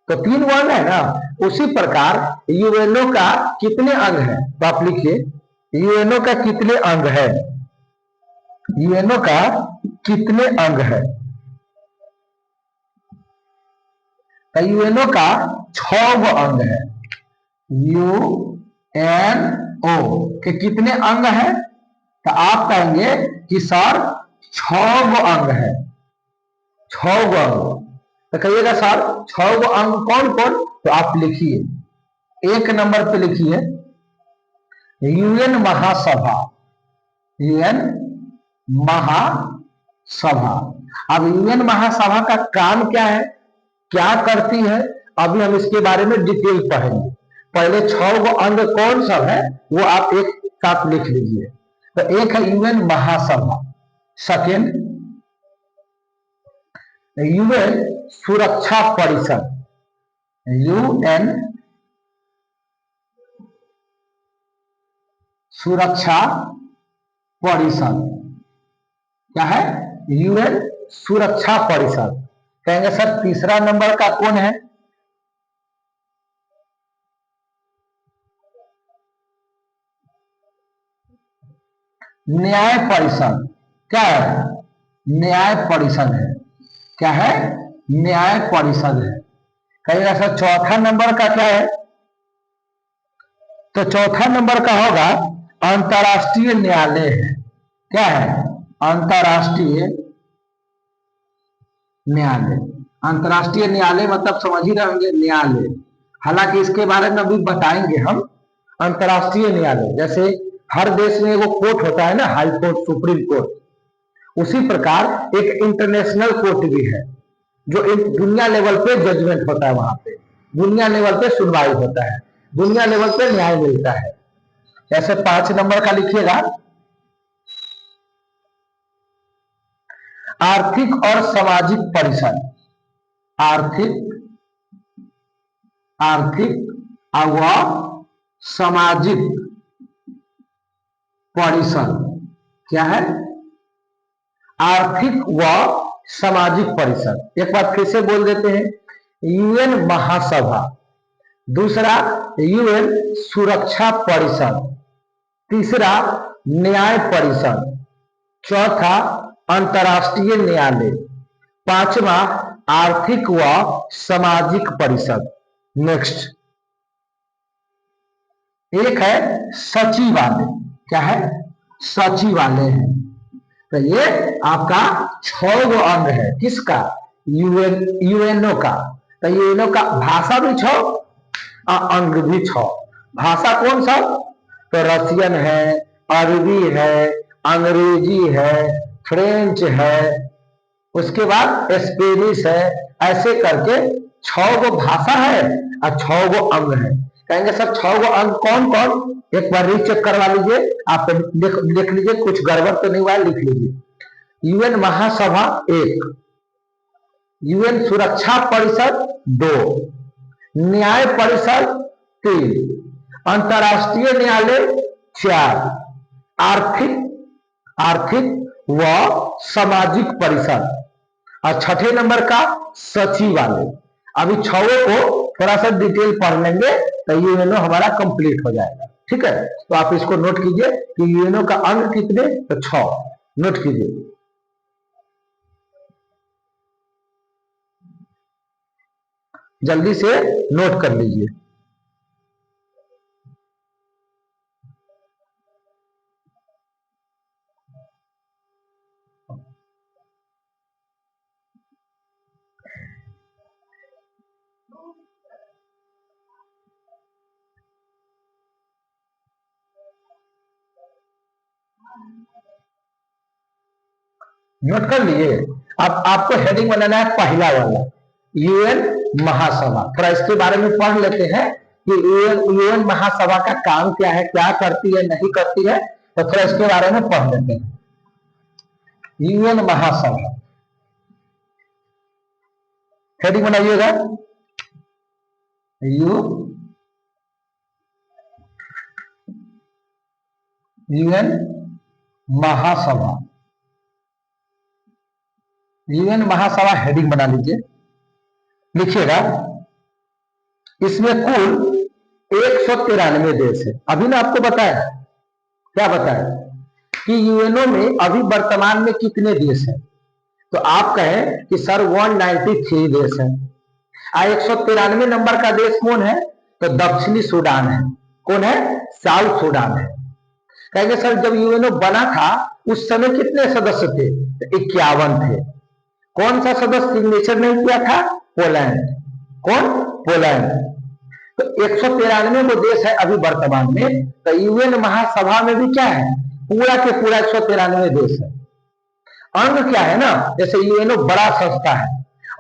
तो 3 अंग है ना। उसी प्रकार यूएनओ का कितने अंग है, तो आप लिखिए यूएनओ का कितने अंग है, यूएनओ का कितने अंग है। तो यूएनओ का 6 अंग है। यूएनओ के कितने अंग है, तो आप कहेंगे कि सर 6 अंग है, 6 अंग। तो कहिएगा सर 6 अंग कौन कौन, तो आप लिखिए एक नंबर पे लिखिए यूएन महासभा, यूएन महासभा। अब यूएन महासभा का काम क्या है, क्या करती है, अभी हम इसके बारे में डिटेल पढ़ेंगे। पहले 6 अंग कौन सब है वो आप एक साथ लिख लीजिए। तो एक है यूएन महासभा, सेकेंड यूएन सुरक्षा परिषद, यूएन सुरक्षा परिषद। क्या है, यूएन सुरक्षा परिषद। कहेंगे सर तीसरा नंबर का कौन है, न्याय परिषद। क्या है, न्याय परिषद है। क्या है, न्याय परिषद है। कहिएगा सर चौथा नंबर का क्या है, तो चौथा नंबर का होगा अंतर्राष्ट्रीय न्यायालय है। क्या है, अंतर्राष्ट्रीय न्यायालय। अंतर्राष्ट्रीय न्यायालय मतलब समझ ही रहे होंगे, न्यायालय। हालांकि इसके बारे में अभी बताएंगे हम। अंतर्राष्ट्रीय न्यायालय जैसे हर देश में वो कोर्ट होता है ना, हाई कोर्ट, सुप्रीम कोर्ट, उसी प्रकार एक इंटरनेशनल कोर्ट भी है जो एक दुनिया लेवल पे जजमेंट होता है, वहां पे दुनिया लेवल पे सुनवाई होता है, दुनिया लेवल पे न्याय मिलता है। ऐसे 5 नंबर का लिखिएगा, आर्थिक और सामाजिक परिषद। आर्थिक व सामाजिक परिषद क्या है? आर्थिक व सामाजिक परिषद। एक बार फिर से बोल देते हैं, यूएन महासभा, दूसरा यूएन सुरक्षा परिषद, तीसरा न्याय परिषद, चौथा अंतर्राष्ट्रीय न्यायालय, पांचवा आर्थिक व सामाजिक परिषद। नेक्स्ट एक है सचिवालय। क्या है? सचिवालय है। तो ये आपका 6 गो अंग है। किसका? यूएनओ का। तो यूएनओ का भाषा भी 6 और अंग भी 6। भाषा कौन सा? तो रशियन है, अरबी है, अंग्रेजी है, फ्रेंच है, उसके बाद स्पेनिश है। ऐसे करके 6 गो भाषा है और 6 गो अंग है। कहेंगे सर 6 गो अंग कौन कौन? एक बार रीचेक करवा लीजिए, आप देख लीजिए कुछ गड़बड़ तो नहीं हुआ, लिख लीजिए। यूएन महासभा 1, यूएन सुरक्षा परिषद 2, न्याय परिषद 3, अंतर्राष्ट्रीय न्यायालय 4, आर्थिक व सामाजिक परिषद और 6ठे नंबर का सचिवालय। अभी 6 को थोड़ा सा डिटेल पढ़ लेंगे तो यूएनओ हमारा कंप्लीट हो जाएगा। ठीक है, तो आप इसको नोट कीजिए कि यूएनओ का अंग कितने? तो 6 नोट कीजिए। जल्दी से नोट कर लीजिए। नोट कर लिए। अब आपको हेडिंग बनाना है पहला वाला, यूएन महासभा। थोड़ा इसके बारे में पढ़ लेते हैं कि यूएन महासभा का काम क्या है, क्या करती है, नहीं करती है। तो थोड़ा इसके बारे में पढ़ लेते हैं। यूएन महासभा, हेडिंग बनाइएगा, यूएन महासभा। यूएन महासभा हेडिंग बना लीजिए, लिखिएगा। इसमें कुल 193 देश है। अभी ना आपको बताया, क्या बताया कि यूएनओ में अभी वर्तमान में कितने देश हैं? तो आप कहें कि सर 193 देश है। 193 नंबर का देश कौन है? तो दक्षिणी सूडान है। कौन है? साउथ सूडान है। कहेंगे सर जब यूएनओ बना था उस समय कितने सदस्य थे? तो 51 थे। कौन सा सदस्य सिग्नेचर नहीं किया था? पोलैंड। कौन? पोलैंड। तो 193 वो देश है अभी वर्तमान में। तो यूएन महासभा में भी क्या है? पूरा के पूरा 193 देश है। अंग क्या है ना, जैसे यूएनओ बड़ा संस्था है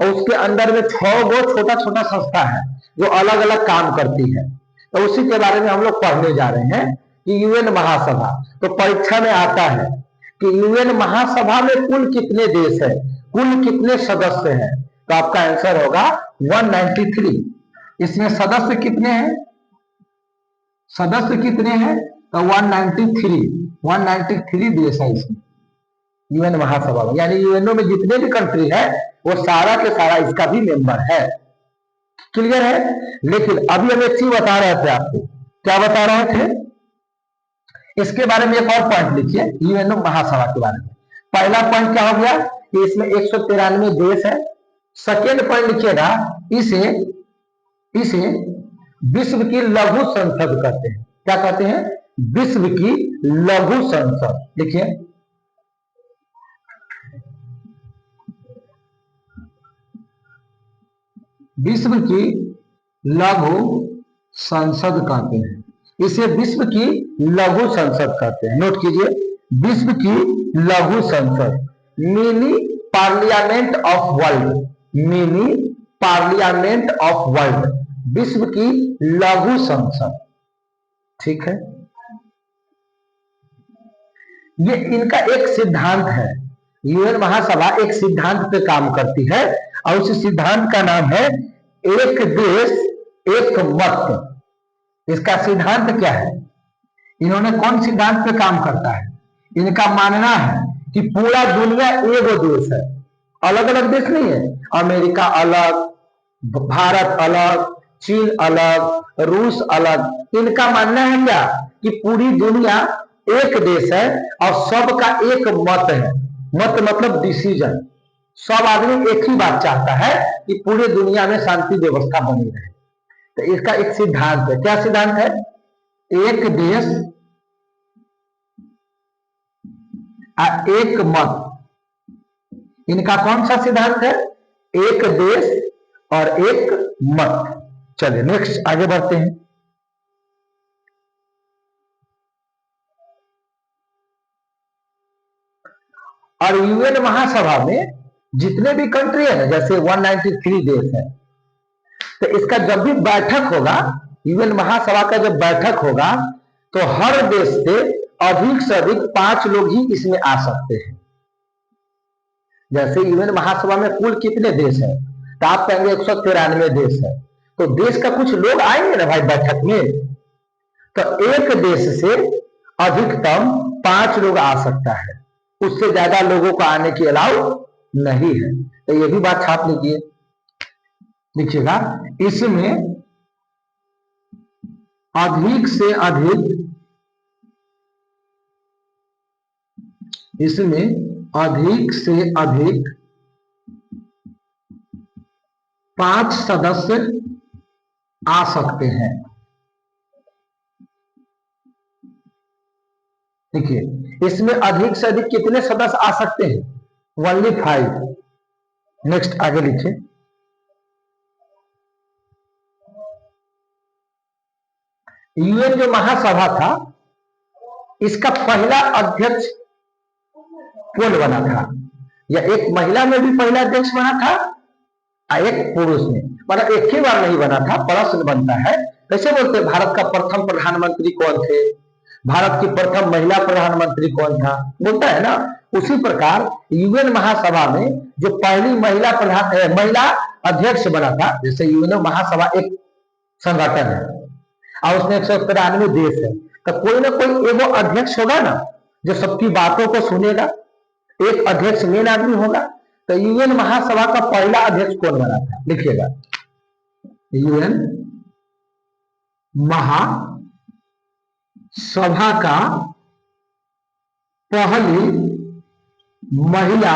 और उसके अंदर में 6 गो छोटा छोटा संस्था है जो अलग अलग काम करती है। तो उसी के बारे में हम लोग पढ़ने जा रहे हैं कि यूएन महासभा। तो परीक्षा में आता है कि यूएन महासभा में कुल कितने देश है, कुल कितने सदस्य हैं? तो आपका आंसर होगा 193। इसमें सदस्य कितने हैं? सदस्य कितने हैं? तो 193 देश है इसमें यूएन महासभा में। यानी यूएनओ में जितने भी कंट्री है वो सारा के सारा इसका भी मेंबर है। क्लियर है? लेकिन अभी हम एक चीज बता रहे थे आपको। क्या बता रहे थे? इसके बारे में एक और पॉइंट लिखिए यूएनओ महासभा के बारे में। पहला पॉइंट क्या हो गया कि इसमें 193 देश है। सेकेंड पॉइंट लिखिएगा, इसे विश्व की लघु संसद कहते हैं। क्या कहते हैं? विश्व की लघु संसद। लिखिए, विश्व की लघु संसद कहते हैं। इसे विश्व की लघु संसद कहते हैं। नोट कीजिए, विश्व की लघु संसद, mini parliament of world. Mini parliament of world, विश्व की लघु संसद। ठीक है, ये इनका एक सिद्धांत है। यूएन महासभा एक सिद्धांत पे काम करती है और उस सिद्धांत का नाम है एक देश एक मत। इसका सिद्धांत क्या है? इन्होंने कौन सिद्धांत पे काम करता है? इनका मानना है कि पूरा दुनिया एगो देश है, अलग अलग देश नहीं है। अमेरिका अलग, भारत अलग, चीन अलग, रूस अलग। इनका मानना है क्या कि पूरी दुनिया एक देश है और सबका एक मत है। मत मतलब डिसीजन। सब आदमी एक ही बात चाहता है कि पूरी दुनिया में शांति व्यवस्था बनी रहे। तो इसका एक सिद्धांत है। क्या सिद्धांत है? एक देश एक मत। इनका कौन सा सिद्धांत है? एक देश और एक मत। चलिए नेक्स्ट आगे बढ़ते हैं। और यूएन महासभा में जितने भी कंट्री है ना, जैसे 193 देश है, तो इसका जब भी बैठक होगा, यूएन महासभा का जब बैठक होगा, तो हर देश से अधिक 5 लोग ही इसमें आ सकते हैं। जैसे यूएन महासभा में कुल कितने देश हैं? तो आप कहेंगे 193 देश है, तो देश का कुछ लोग आएंगे ना भाई बैठक में। तो एक देश से अधिकतम 5 लोग आ सकता है, उससे ज्यादा लोगों को आने की अलाउ नहीं है। तो ये भी बात छाप लीजिए, लिखिएगा। इसमें अधिक से अधिक, इसमें अधिक से अधिक 5 सदस्य आ सकते हैं। देखिए, इसमें अधिक से अधिक कितने सदस्य आ सकते हैं? ओनली 5। नेक्स्ट आगे लिखिए। यूएन जो महासभा था, इसका पहला अध्यक्ष कौन बना था? या एक महिला में भी पहला अध्यक्ष बना था और एक पुरुष में, मतलब एक ही बार नहीं बना था। प्रश्न बनता है, कैसे बोलते भारत का प्रथम प्रधानमंत्री कौन थे, भारत की प्रथम महिला प्रधानमंत्री कौन था, बोलता है ना। उसी प्रकार यूएन महासभा में जो पहली महिला अध्यक्ष बना था, जैसे यूएन महासभा एक संगठन है और उसमें 193 देश है, तो कोई ना कोई एगो अध्यक्ष होगा ना, जो सबकी बातों को सुनेगा। एक अध्यक्ष मेन आदमी होगा। तो यूएन महासभा का पहला अध्यक्ष कौन बना था? लिखिएगा, यूएन महासभा का पहली महिला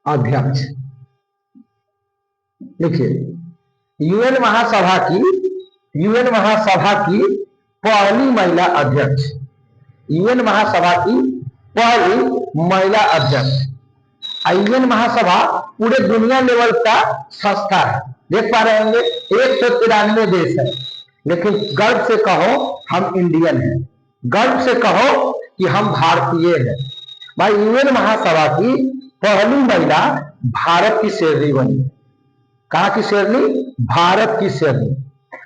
अध्यक्ष। लिखिए, यूएन महासभा की पहली महिला अध्यक्ष, यूएन महासभा की पहली महिला अध्यक्ष। यूएन महासभा पूरे दुनिया लेवल का संस्था है। देख पा रहे होंगे 193 देश है, लेकिन गर्व से कहो हम इंडियन हैं, गर्व से कहो कि हम भारतीय हैं। भाई यूएन महासभा की पहली महिला भारत की शेरनी बनी। कहाँ की शेरनी? भारत की शेरनी।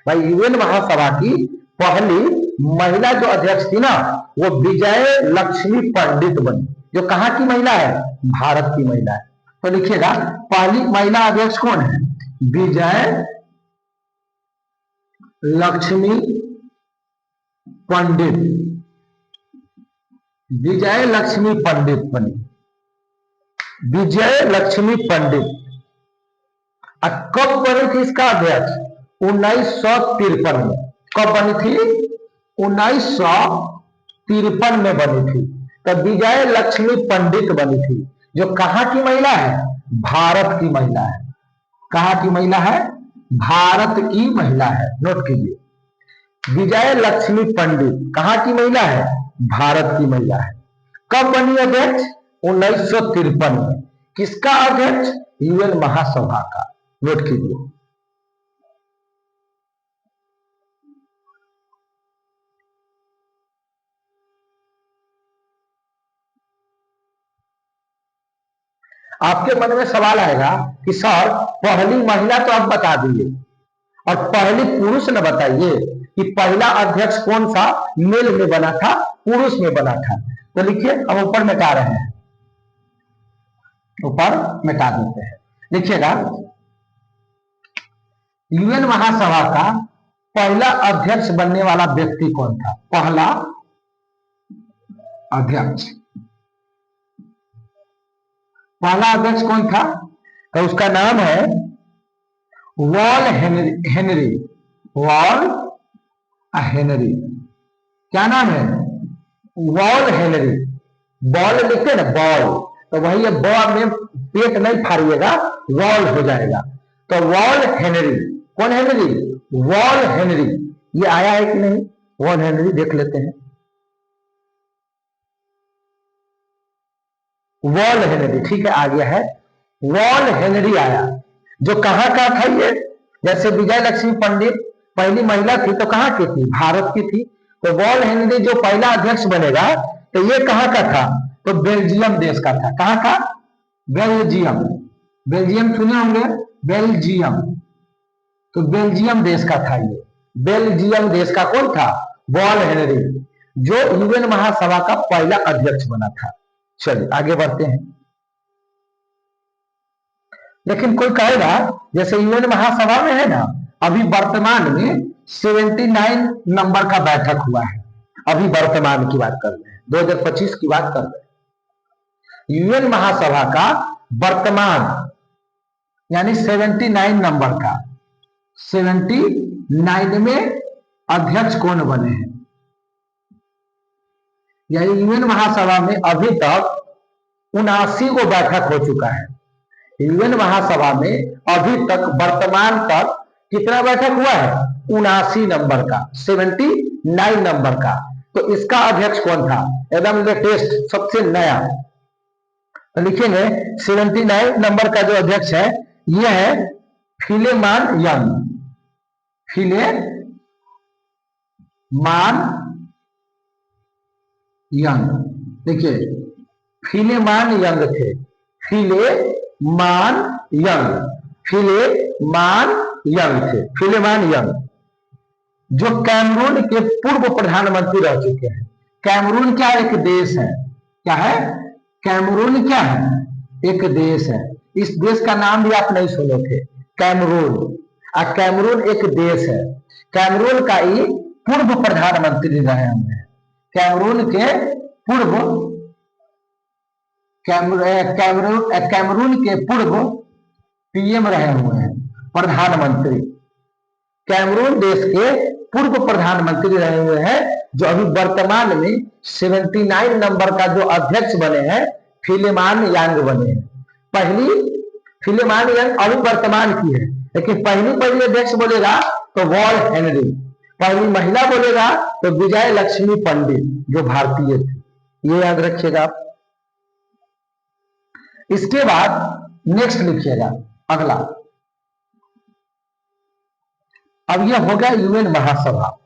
भाई यूएन महासभा की पहली महिला जो अध्यक्ष थी ना, वो विजय लक्ष्मी पंडित बनी, जो कहाँ की महिला है? भारत की महिला है। तो लिखिएगा, पहली महिला अध्यक्ष कौन है? विजय लक्ष्मी पंडित। विजय लक्ष्मी पंडित बनी, विजय लक्ष्मी पंडित। कब बनी थी इसका अध्यक्ष? 1953 में। कब बनी थी? 1953 में बनी थी। तो विजय लक्ष्मी पंडित बनी थी, जो कहां की महिला है? भारत की महिला है। कहां की महिला है? भारत की महिला है। नोट कीजिए, विजय लक्ष्मी पंडित कहां की महिला है? भारत की महिला है। कब बनी अध्यक्ष? 1953 में। किसका अध्यक्ष? यूएन महासभा का। नोट कीजिए। आपके मन में सवाल आएगा कि सर पहली महिला तो आप बता दिए और पहली पुरुष न बताइए कि पहला अध्यक्ष कौन सा मेल में बना था, पुरुष में बना था। तो लिखिए, हम ऊपर मिटा रहे हैं, ऊपर मिटा देते हैं। लिखिएगा, यूएन महासभा का पहला अध्यक्ष बनने वाला व्यक्ति कौन था? पहला अध्यक्ष, पहला अध्यक्ष कौन था? तो उसका नाम है वॉल हेनरी। वॉल हेनरी, क्या नाम है? Wall Henry. बॉल लिखते ना, बॉल, तो वही है, बॉल में पेट नहीं फाड़िएगा, वॉल हो जाएगा। तो वॉल हेनरी, कौन हेनरी? Wall Henry. ये आया है कि नहीं? वॉल हेनरी देख लेते हैं। वॉल हेनरी, ठीक है, आ गया है। वॉल हेनरी आया, जो कहां का था ये? जैसे विजय लक्ष्मी पंडित पहली महिला थी, तो कहां की थी? भारत की थी। तो वॉल हेनरी जो पहला अध्यक्ष बनेगा, तो ये कहां का था? तो बेल्जियम देश का था। कहां का? बेल्जियम। बेल्जियम सुने होंगे, बेल्जियम। तो बेल्जियम देश का था ये। बेल्जियम देश का कौन था? वॉल हेनरी, जो यूएन महासभा का पहला अध्यक्ष बना था। चलिए आगे बढ़ते हैं। लेकिन कोई कहेगा, जैसे यूएन महासभा में है ना, अभी वर्तमान में 79 नंबर का बैठक हुआ है। अभी वर्तमान की बात कर रहे हैं, 2025 की बात कर रहे हैं। यूएन महासभा का वर्तमान यानी 79 नंबर का, 79 में अध्यक्ष कौन बने हैं? यानी यूएन महासभा में अभी तक 79 को बैठक हो चुका है। यूएन महासभा में अभी तक वर्तमान तक कितना बैठक हुआ है? 79 नंबर का, 79 नंबर का। तो इसका अध्यक्ष कौन था? एकदम लेटेस्ट, सबसे नया। तो लिखेंगे 79 नंबर का जो अध्यक्ष है, यह है फिलेमान यंग। फिलेमान यंग, देखिए, फिलेमान यंग थे। फिलेमान यंग, फिलेमान यंग थे। फिलेमान यंग, जो कैमरून के पूर्व प्रधानमंत्री रह चुके हैं। कैमरून क्या एक देश है? क्या है? कैमरून क्या है? एक देश है। इस देश का नाम भी आप नहीं सुने थे, कैमरून। कैमरून एक देश है। कैमरून का ही पूर्व प्रधानमंत्री रहे हुए हैं। कैमरून के पूर्व, कैमरून के पूर्व पीएम रहे हुए हैं, प्रधानमंत्री। कैमरून देश के पूर्व प्रधानमंत्री रहे हुए हैं, जो अभी वर्तमान में 79 नंबर का जो अध्यक्ष बने हैं, फिलेमान यांग बने हैं। पहली फिलेमान यांग अभी वर्तमान की है, लेकिन पहली अध्यक्ष बोलेगा तो वॉल हेनरी। पहली महिला बोलेगा तो विजय लक्ष्मी पंडित, जो भारतीय थे। ये याद रखिएगा आप। इसके बाद नेक्स्ट लिखिएगा, अगला। अब यह हो गया यूएन महासभा।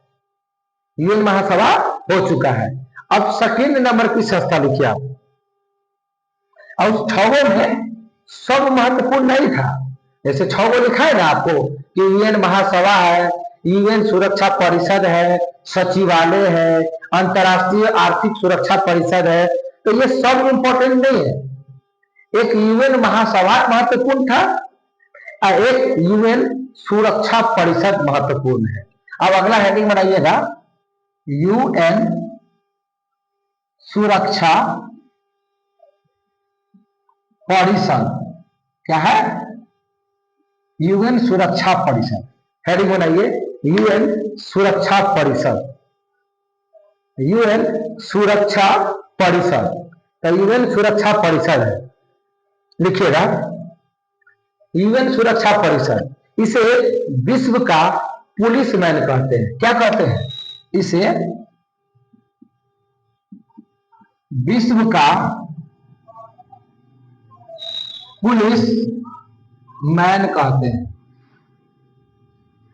यूएन महासभा हो चुका है। अब सेकेंड नंबर की संस्था लिखिए आप। और 6 में सब महत्वपूर्ण नहीं था। जैसे 6 लिखा है ना आपको कि यूएन महासभा है, यूएन सुरक्षा परिषद है, सचिवालय है, अंतरराष्ट्रीय आर्थिक सुरक्षा परिषद है, तो ये सब इंपॉर्टेंट नहीं है। एक यूएन महासभा महत्वपूर्ण था और एक यूएन सुरक्षा परिषद महत्वपूर्ण है। अब अगला हेडिंग बनाइएगा, यूएन सुरक्षा परिषद। क्या है? यूएन सुरक्षा परिषद। हेडिंग बनाइए, यूएन सुरक्षा परिषद। यूएन सुरक्षा परिषद, तो यूएन सुरक्षा परिषद है। लिखिएगा, यूएन सुरक्षा परिषद, इसे विश्व का पुलिस मैन कहते हैं। क्या कहते हैं? इसे विश्व का पुलिस मैन कहते हैं।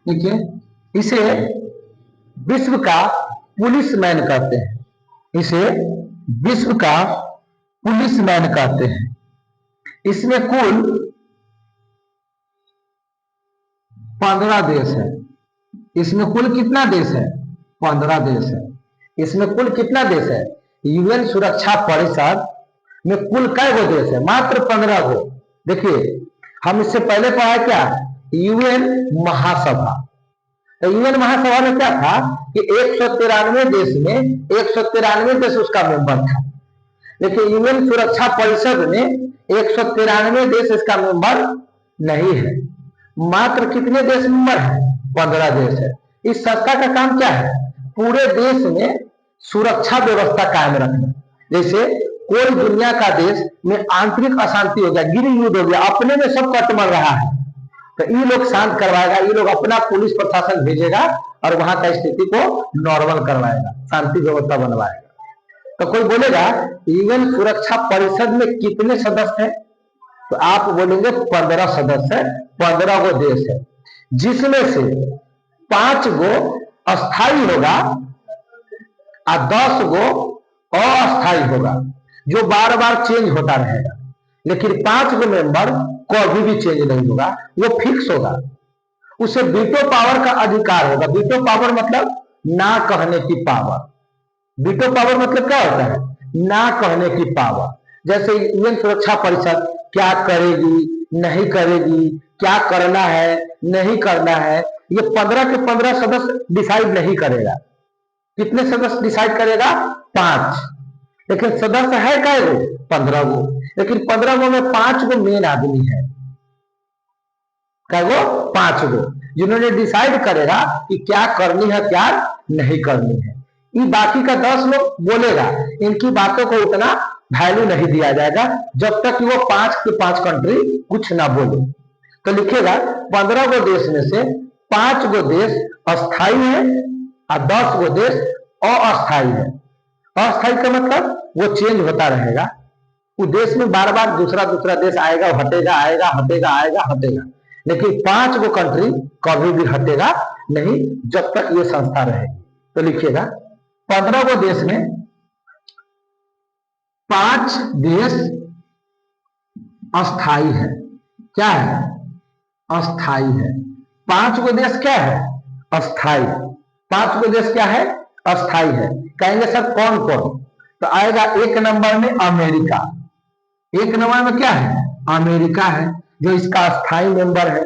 देखिए, इसे विश्व का पुलिस मैन कहते हैं। इसे विश्व का पुलिस मैन कहते हैं। इसमें कुल 15 देश है। इसमें कुल कितना देश है? 15 देश है। इसमें कुल कितना देश है? यूएन सुरक्षा परिषद में कुल कै गो देश है? मात्र 15 गो। देखिए, हम इससे पहले पढ़ा क्या? यूएन महासभा। तो यूएन महासभा में क्या था कि 193 देश में 193 देश उसका मेंबर था। लेकिन यूएन सुरक्षा परिषद में 193 देश इसका मेंबर नहीं है। मात्र कितने देश मेंबर है? 15 देश है। इस संस्था का काम क्या है? पूरे देश में सुरक्षा व्यवस्था कायम रखना। जैसे कोई दुनिया का देश में आंतरिक अशांति हो गया, गृह युद्ध हो गया, अपने में सब कटमल रहा है, तो ये लोग शांत करवाएगा। ये लोग अपना पुलिस प्रशासन भेजेगा और वहां का स्थिति को नॉर्मल करवाएगा, शांति व्यवस्था बनवाएगा। तो कोई बोलेगा यूएन सुरक्षा परिषद में कितने सदस्य हैं? तो आप बोलेंगे 15 सदस्य है, 15 गो देश है, जिसमें से 5 गो अस्थाई होगा और 10 गो अस्थाई होगा, जो बार बार चेंज होता रहेगा। लेकिन 5 गो मेंबर कभी भी चेंज नहीं होगा, वो फिक्स होगा। उसे वीटो पावर का अधिकार होगा। वीटो पावर मतलब ना कहने की पावर। वीटो पावर मतलब क्या होता है? ना कहने की पावर। जैसे यूएन सुरक्षा परिषद क्या करेगी, नहीं करेगी, क्या करना है, नहीं करना है, ये 15 के 15 सदस्य डिसाइड नहीं करेगा। कितने सदस्य डिसाइड करेगा? 5। लेकिन सदस्य है कै गो? 15 गो। लेकिन 15 गो में 5 गो मेन आदमी है। कै गो? 5 गो, जिन्होंने डिसाइड करेगा कि क्या करनी है, क्या नहीं करनी है। ये बाकी का 10 लोग बोलेगा, इनकी बातों को उतना वैल्यू नहीं दिया जाएगा जब तक कि वो 5 के 5 कंट्री कुछ ना बोले। तो लिखेगा 15 गो देश में से 5 गो देश अस्थाई है और 10 गो देश अस्थाई है। अस्थाई का मतलब वो चेंज होता रहेगा। उस देश में बार बार दूसरा देश आएगा, हटेगा, आएगा, हटेगा, आएगा, हटेगा। लेकिन 5 गो कंट्री कभी भी हटेगा नहीं जब तक ये संस्था रहेगी। तो लिखिएगा 15 गो देश में 5 देश अस्थाई है। क्या है? अस्थाई है। 5 गो देश क्या है? अस्थाई। 5 गो देश क्या है? अस्थाई है। कहेंगे सर कौन कौन? तो आएगा 1 नंबर में अमेरिका। 1 नंबर में क्या है? अमेरिका है, जो इसका अस्थाई मेंबर है।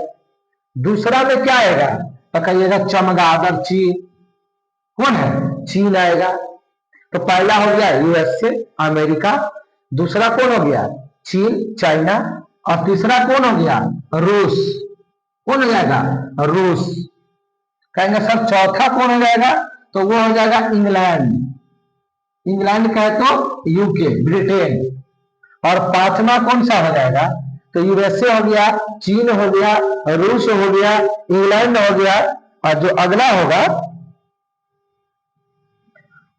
दूसरा में क्या आएगा? तो कहिएगा चमगादड़ चीन। कौन है? चीन आएगा। तो पहला हो गया यूएसए, अमेरिका। दूसरा कौन हो गया? चीन, चाइना। और तीसरा कौन हो गया? रूस। कौन हो जाएगा? रूस। कहेंगे सर चौथा कौन हो जाएगा? तो वो हो जाएगा इंग्लैंड। इंग्लैंड कहे तो यूके, ब्रिटेन। और 5वां कौन सा हो जाएगा? तो यूएसए हो गया, चीन हो गया, रूस हो गया, इंग्लैंड हो गया। और जो अगला होगा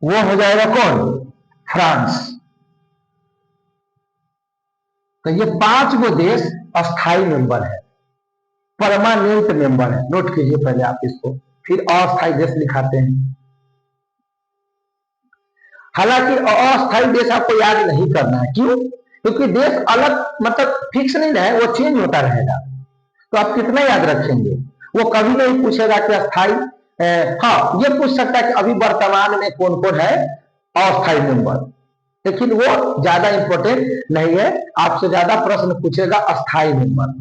वो हो जाएगा कौन? फ्रांस। तो ये 5 गो देश अस्थाई मेंबर है, परमानेंट मेंबर है। नोट कीजिए पहले आप इसको, फिर अस्थाई देश लिखाते हैं। हालांकि अस्थाई देश आपको याद नहीं करना है। क्यों? क्योंकि देश अलग मतलब फिक्स नहीं है, वो चेंज होता रहेगा। तो आप कितना याद रखेंगे? वो कभी नहीं पूछेगा कि अस्थाई। हाँ, ये पूछ सकता है कि अभी वर्तमान में कौन कौन है अस्थाई मेंबर, लेकिन वो ज्यादा इंपॉर्टेंट नहीं है। आपसे ज्यादा प्रश्न पूछेगा अस्थाई मेंबर।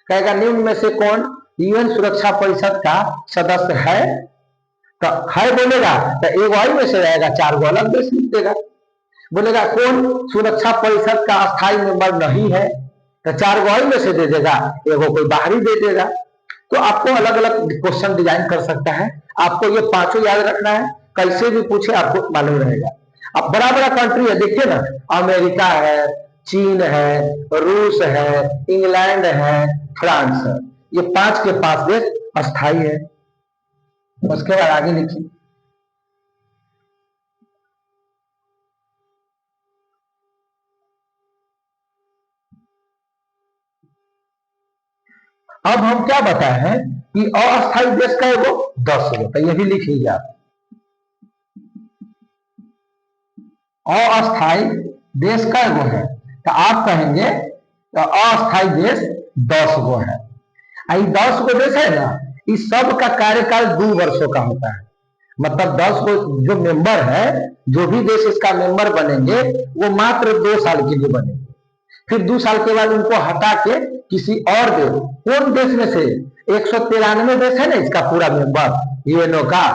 कहेगा निम्न में से कौन यूएन सुरक्षा परिषद का सदस्य है? तो है बोलेगा तो एक वही में से रहेगा, 4 गो अलग देश लिख देगा। बोलेगा कौन सुरक्षा परिषद का अस्थाई मेंबर नहीं है? तो 4 गो वही में से दे देगा, एगो कोई बाहरी दे देगा। तो आपको अलग अलग क्वेश्चन डिजाइन कर सकता है। आपको ये 5 याद रखना है, कैसे भी पूछे आपको मालूम रहेगा। अब बड़ा बड़ा कंट्री है, देखिए ना, अमेरिका है, चीन है, रूस है, इंग्लैंड है, फ्रांस है। ये 5 के 5 देश अस्थाई है। उसके बाद आगे लिखिए। अब हम क्या बताए हैं कि अस्थायी देश का है वो 10 गो। तो ये भी लिख लीजिए आप। अस्थायी देश का वो है, तो आप कहेंगे तो अस्थायी देश 10 गो है। 10 गो देश है ना, इस सब का कार्यकाल 2 वर्षों का होता है। मतलब 10 गो जो मेंबर है, जो भी देश इसका मेंबर बनेंगे वो मात्र 2 साल के लिए बनेंगे। फिर 2 साल के बाद उनको हटा के किसी और देश, कौन देश में से 193 देश है ना इसका पूरा मेंबर यूएनओ का,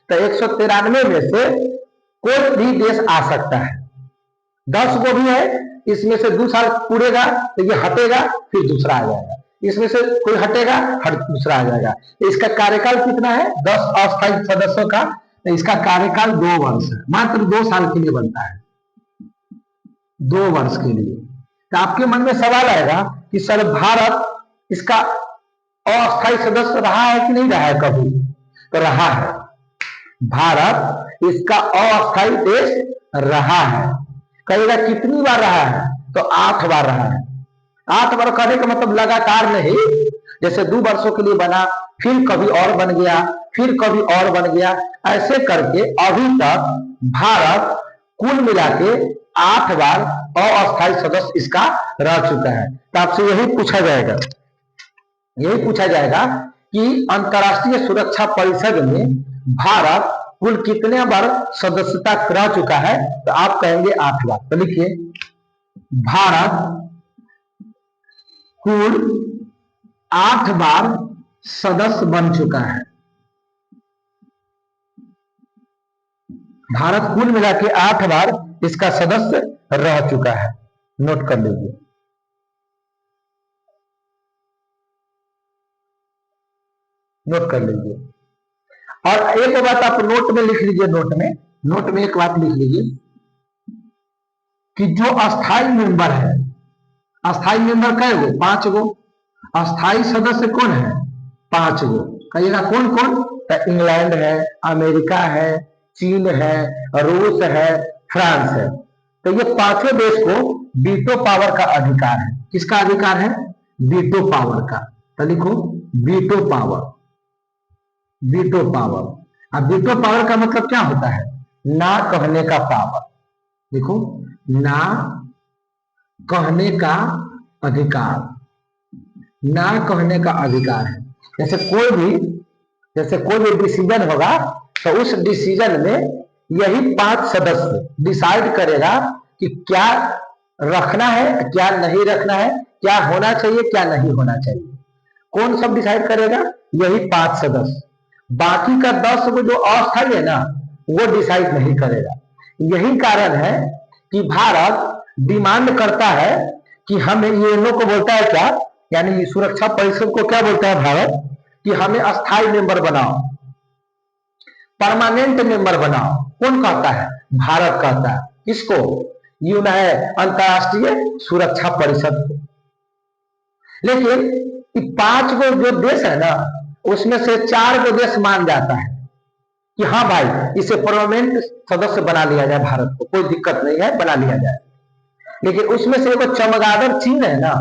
तो 193 में से कोई भी देश आ सकता है। 10 गो भी है, इसमें से 2 साल पूरेगा तो ये हटेगा, फिर दूसरा आ जाएगा, इसमें से कोई हटेगा, दूसरा आ जाएगा। तो इसका कार्यकाल कितना है? 10 अस्थायी सदस्यों का, तो इसका कार्यकाल 2 वर्ष है, मात्र 2 साल के लिए बनता है, 2 वर्ष के लिए। तो आपके मन में सवाल आएगा कि सर भारत इसका अस्थायी सदस्य रहा है कि नहीं रहा है कभी? तो रहा है, भारत इसका अस्थायी देश रहा है। कहेगा कितनी बार रहा है? तो 8 बार रहा है। 8 बार कहने का मतलब लगातार नहीं, जैसे 2 वर्षों के लिए बना, फिर कभी और बन गया, फिर कभी और बन गया, ऐसे करके अभी तक भारत कुल मिला के 8 बार अस्थायी सदस्य इसका रह चुका है। तो आपसे यही पूछा जाएगा कि अंतर्राष्ट्रीय सुरक्षा परिषद में भारत कुल कितने बार सदस्यता रह चुका है? तो आप कहेंगे 8 बार। तो लिखिए, भारत कुल 8 बार सदस्य बन चुका है। भारत कुल मिला के 8 बार इसका सदस्य रह चुका है। नोट कर लीजिए। नोट कर लीजिए। और एक बात आप नोट में लिख लीजिए, नोट में एक बात लिख लीजिए कि जो अस्थायी मेंबर है, अस्थायी मेंबर कै गो? 5 गो। अस्थायी सदस्य कौन है? 5 गो। कहिएगा कौन कौन? तो इंग्लैंड है, अमेरिका है, चीन है, रूस है, फ्रांस है। तो ये 5 देश को वीटो पावर का अधिकार है। किसका अधिकार है? वीटो पावर का। तो लिखो वीटो पावर। Veto power. अब वीटो पावर का मतलब क्या होता है? ना कहने का पावर। देखो, ना कहने का अधिकार, ना कहने का अधिकार है। जैसे कोई भी डिसीजन होगा तो उस डिसीजन में यही 5 सदस्य डिसाइड करेगा कि क्या रखना है, क्या नहीं रखना है, क्या होना चाहिए, क्या नहीं होना चाहिए। कौन सब डिसाइड करेगा? यही 5 सदस्य। बाकी का 10 को जो अस्थायी है ना, वो डिसाइड नहीं करेगा। यही कारण है कि भारत डिमांड करता है कि हमें यूएनओ को बोलता है क्या, यानी सुरक्षा परिषद को क्या बोलता है भारत, कि हमें अस्थायी मेंबर बनाओ, परमानेंट मेंबर बनाओ। कौन कहता है? भारत कहता है। किसको? अंतरराष्ट्रीय सुरक्षा परिषद को। लेकिन 5 गो जो देश है ना, उसमें से 4 गो देश मान जाता है कि हाँ भाई, इसे परमानेंट सदस्य बना लिया जाए, भारत को कोई दिक्कत नहीं है, बना लिया जाए। लेकिन उसमें से एक चमगादड़ चीन है ना,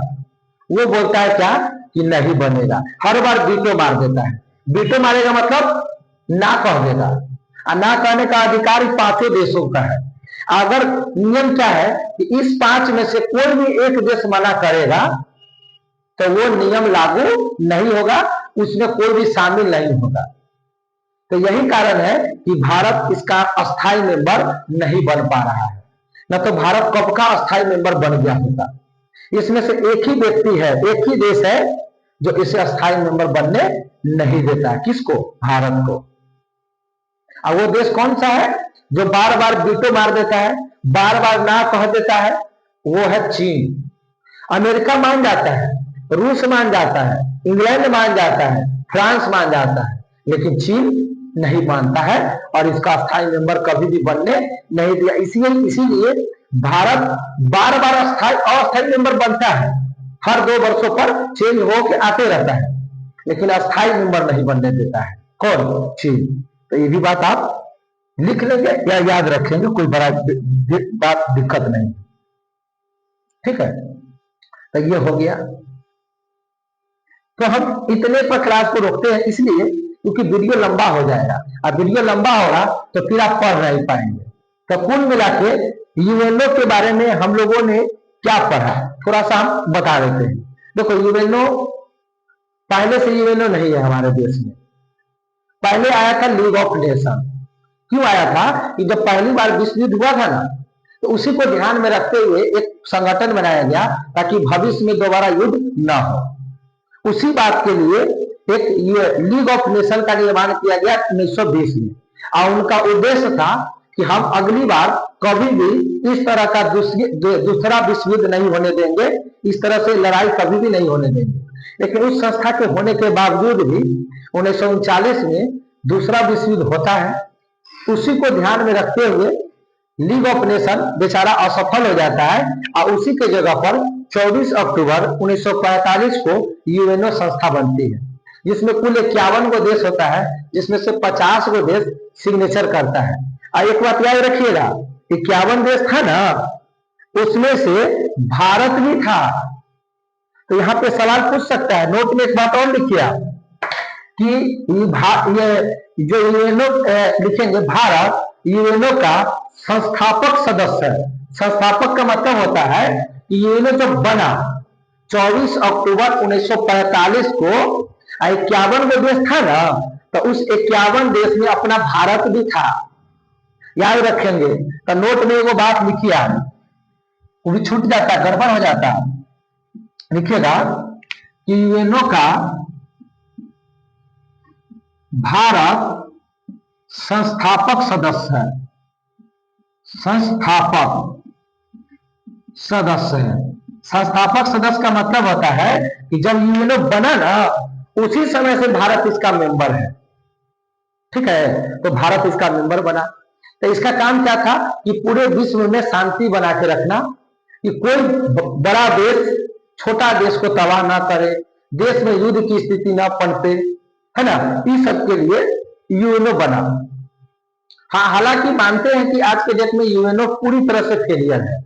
वो बोलता है क्या कि नहीं बनेगा। हर बार वीटो मार देता है। वीटो मारेगा मतलब ना कह देगा, और ना कहने का अधिकार 5 देशों का है। अगर नियम क्या है कि इस 5 में से कोई भी एक देश मना करेगा तो वो नियम लागू नहीं होगा, उसमें कोई भी शामिल नहीं होगा। तो यही कारण है कि भारत इसका अस्थायी मेंबर नहीं बन पा रहा है। न तो भारत कब का अस्थायी मेंबर बन गया होगा। इसमें से एक ही व्यक्ति है, एक ही देश है जो इसे अस्थायी मेंबर बनने नहीं देता है। किसको? भारत को। और वो देश कौन सा है जो बार बार वीटो मार देता है, बार बार ना कह देता है? वो है चीन। अमेरिका मान जाता है, रूस मान जाता है, इंग्लैंड मान जाता है, फ्रांस मान जाता है, लेकिन चीन नहीं मानता है और इसका अस्थायी मेंबर कभी भी बनने नहीं दिया। इसीलिए भारत बार बार अस्थायी मेंबर बनता है, हर 2 वर्षों पर चेंज होकर आते रहता है, लेकिन अस्थायी मेंबर नहीं बनने देता है। कौन? चीन। तो ये भी बात आप लिख लेंगे या याद रखेंगे, कोई बड़ा बात दिक्कत नहीं। ठीक है, तो ये हो गया। तो हम इतने पर क्लास को रोकते हैं, इसलिए क्योंकि वीडियो लंबा हो जाएगा, और वीडियो लंबा होगा तो फिर आप पढ़ नहीं पाएंगे। तो कुल मिला के यूएनओ के बारे में हम लोगों ने क्या पढ़ा, थोड़ा सा हम बता देते हैं। देखो यूएनओ पहले से यूएनओ नहीं है हमारे देश में, पहले आया था लीग ऑफ नेशन। क्यों आया था कि जब पहली बार विश्व युद्ध हुआ था ना, तो उसी को ध्यान में रखते हुए एक संगठन बनाया गया ताकि भविष्य में दोबारा युद्ध न हो। उसी बात के लिए एक लीग ऑफ नेशन का निर्माण किया गया 1920 में, और उनका उद्देश्य था कि हम अगली बार कभी भी इस तरह का दूसरा विश्व युद्ध नहीं होने देंगे, इस तरह से लड़ाई कभी भी नहीं होने देंगे। लेकिन उस संस्था के होने के बावजूद भी 1939 में दूसरा विश्व युद्ध होता है। उसी को ध्यान में रखते हुए लीग ऑफ नेशन बेचारा असफल हो जाता है, और उसी के जगह पर 24 अक्टूबर 1945 को यूएनओ संस्था बनती है, जिसमें कुल 51 गो देश होता है, जिसमें से 50 गो देश सिग्नेचर करता है। और एक बात याद रखिएगा, 51 देश था ना, उसमें से भारत भी था। तो यहाँ पे सवाल पूछ सकता है, नोट में एक बात और लिखिए आप कि ये जो यूएनओ लिखेंगे, भारत यूएनओ का संस्थापक सदस्य है। संस्थापक का मतलब होता है कि यूएनओ जब बना 24 अक्टूबर 1945 को, 51 गो देश था ना, तो उस 51 देश में अपना भारत भी था। याद रखेंगे। तो नोट में वो बात लिखिए आप, वो भी छूट जाता है, गड़बड़ हो जाता है। लिखिएगा कि यूएनओ का भारत संस्थापक सदस्य है, संस्थापक सदस्य है। संस्थापक सदस्य का मतलब होता है कि जब यूएनओ बना ना, उसी समय से भारत इसका मेंबर है। ठीक है, तो भारत इसका मेंबर बना। तो इसका काम क्या था कि पूरे विश्व में शांति बना के रखना, कि कोई बड़ा देश छोटा देश को तबाह ना करे, देश में युद्ध की स्थिति ना पनपे, है ना। इस सब के लिए यूएनओ बना। हाँ, हालांकि मानते हैं कि आज के डेट में यूएनओ पूरी तरह से फेलियर है।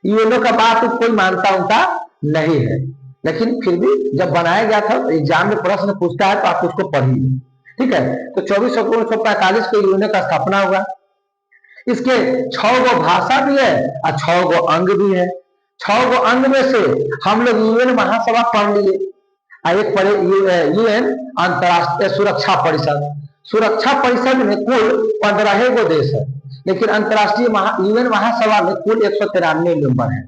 यूएनओ का बात कोई मानता उनका नहीं है, लेकिन फिर भी जब बनाया गया था, एग्जाम में प्रश्न पूछता है तो आप उसको पढ़िए। ठीक है, तो 24 अक्टूबर 1945 को यूएनओ का स्थापना हुआ। इसके 6 गो भाषा भी है और 6 गो अंग भी है। 6 गो अंग में से हम लोग यूएन महासभा पढ़ लिए, एक पढ़े यूएन अंतरराष्ट्रीय सुरक्षा परिषद। सुरक्षा परिषद में कुल 15 गो देश है, लेकिन अंतरराष्ट्रीय यूएन महासभा में कुल 193 मेंबर है।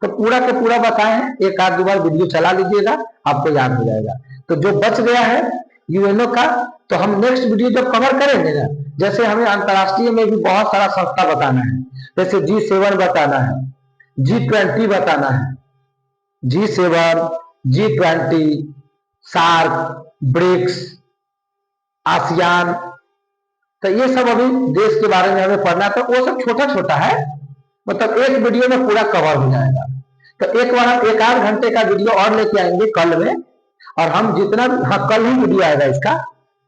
तो पूरा के पूरा बताए हैं, एक आध दो बार वीडियो चला लीजिएगा, आपको याद हो जाएगा। तो जो बच गया है यूएनओ का, तो हम नेक्स्ट वीडियो जब कवर करेंगे ना, जैसे हमें अंतरराष्ट्रीय में भी बहुत सारा संस्था बताना है, जैसे G7 बताना है, G20 बताना है, G7, G20, SAARC, BRICS, ASEAN. तो ये सब अभी देश के बारे में हमें पढ़ना, तो वो सब छोटा छोटा है, मतलब एक वीडियो में पूरा कवर हो जाएगा। तो एक बार हम 1 आध घंटे का वीडियो और लेके आएंगे कल में, और हम जितना, हाँ कल ही वीडियो आएगा इसका,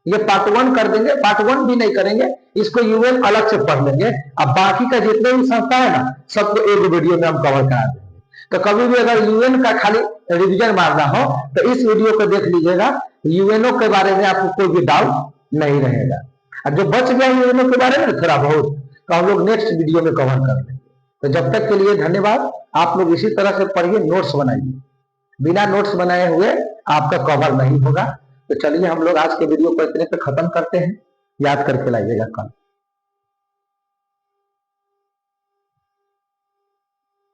ये पार्ट 1 कर देंगे। पार्ट 1 भी नहीं करेंगे, इसको यूएन अलग से पढ़ लेंगे। अब बाकी का जितने भी संस्था है ना, सबको एक वीडियो में हम कवर करा देंगे। तो कभी भी अगर यूएन का खाली रिवीजन मारना हो तो इस वीडियो को देख लीजिएगा, यूएनओ के बारे में आपको कोई भी डाउट नहीं रहेगा। और जो बच गया यूएनओ के बारे में थोड़ा बहुत, तो हम लोग नेक्स्ट वीडियो में कवर कर लेंगे। तो जब तक के लिए धन्यवाद। आप लोग इसी तरह से पढ़िए, नोट्स बनाइए। बिना नोट्स बनाए हुए आपका कवर नहीं होगा। तो चलिए हम लोग आज के वीडियो को इतने पे खत्म करते हैं, याद करके लाइएगा कल।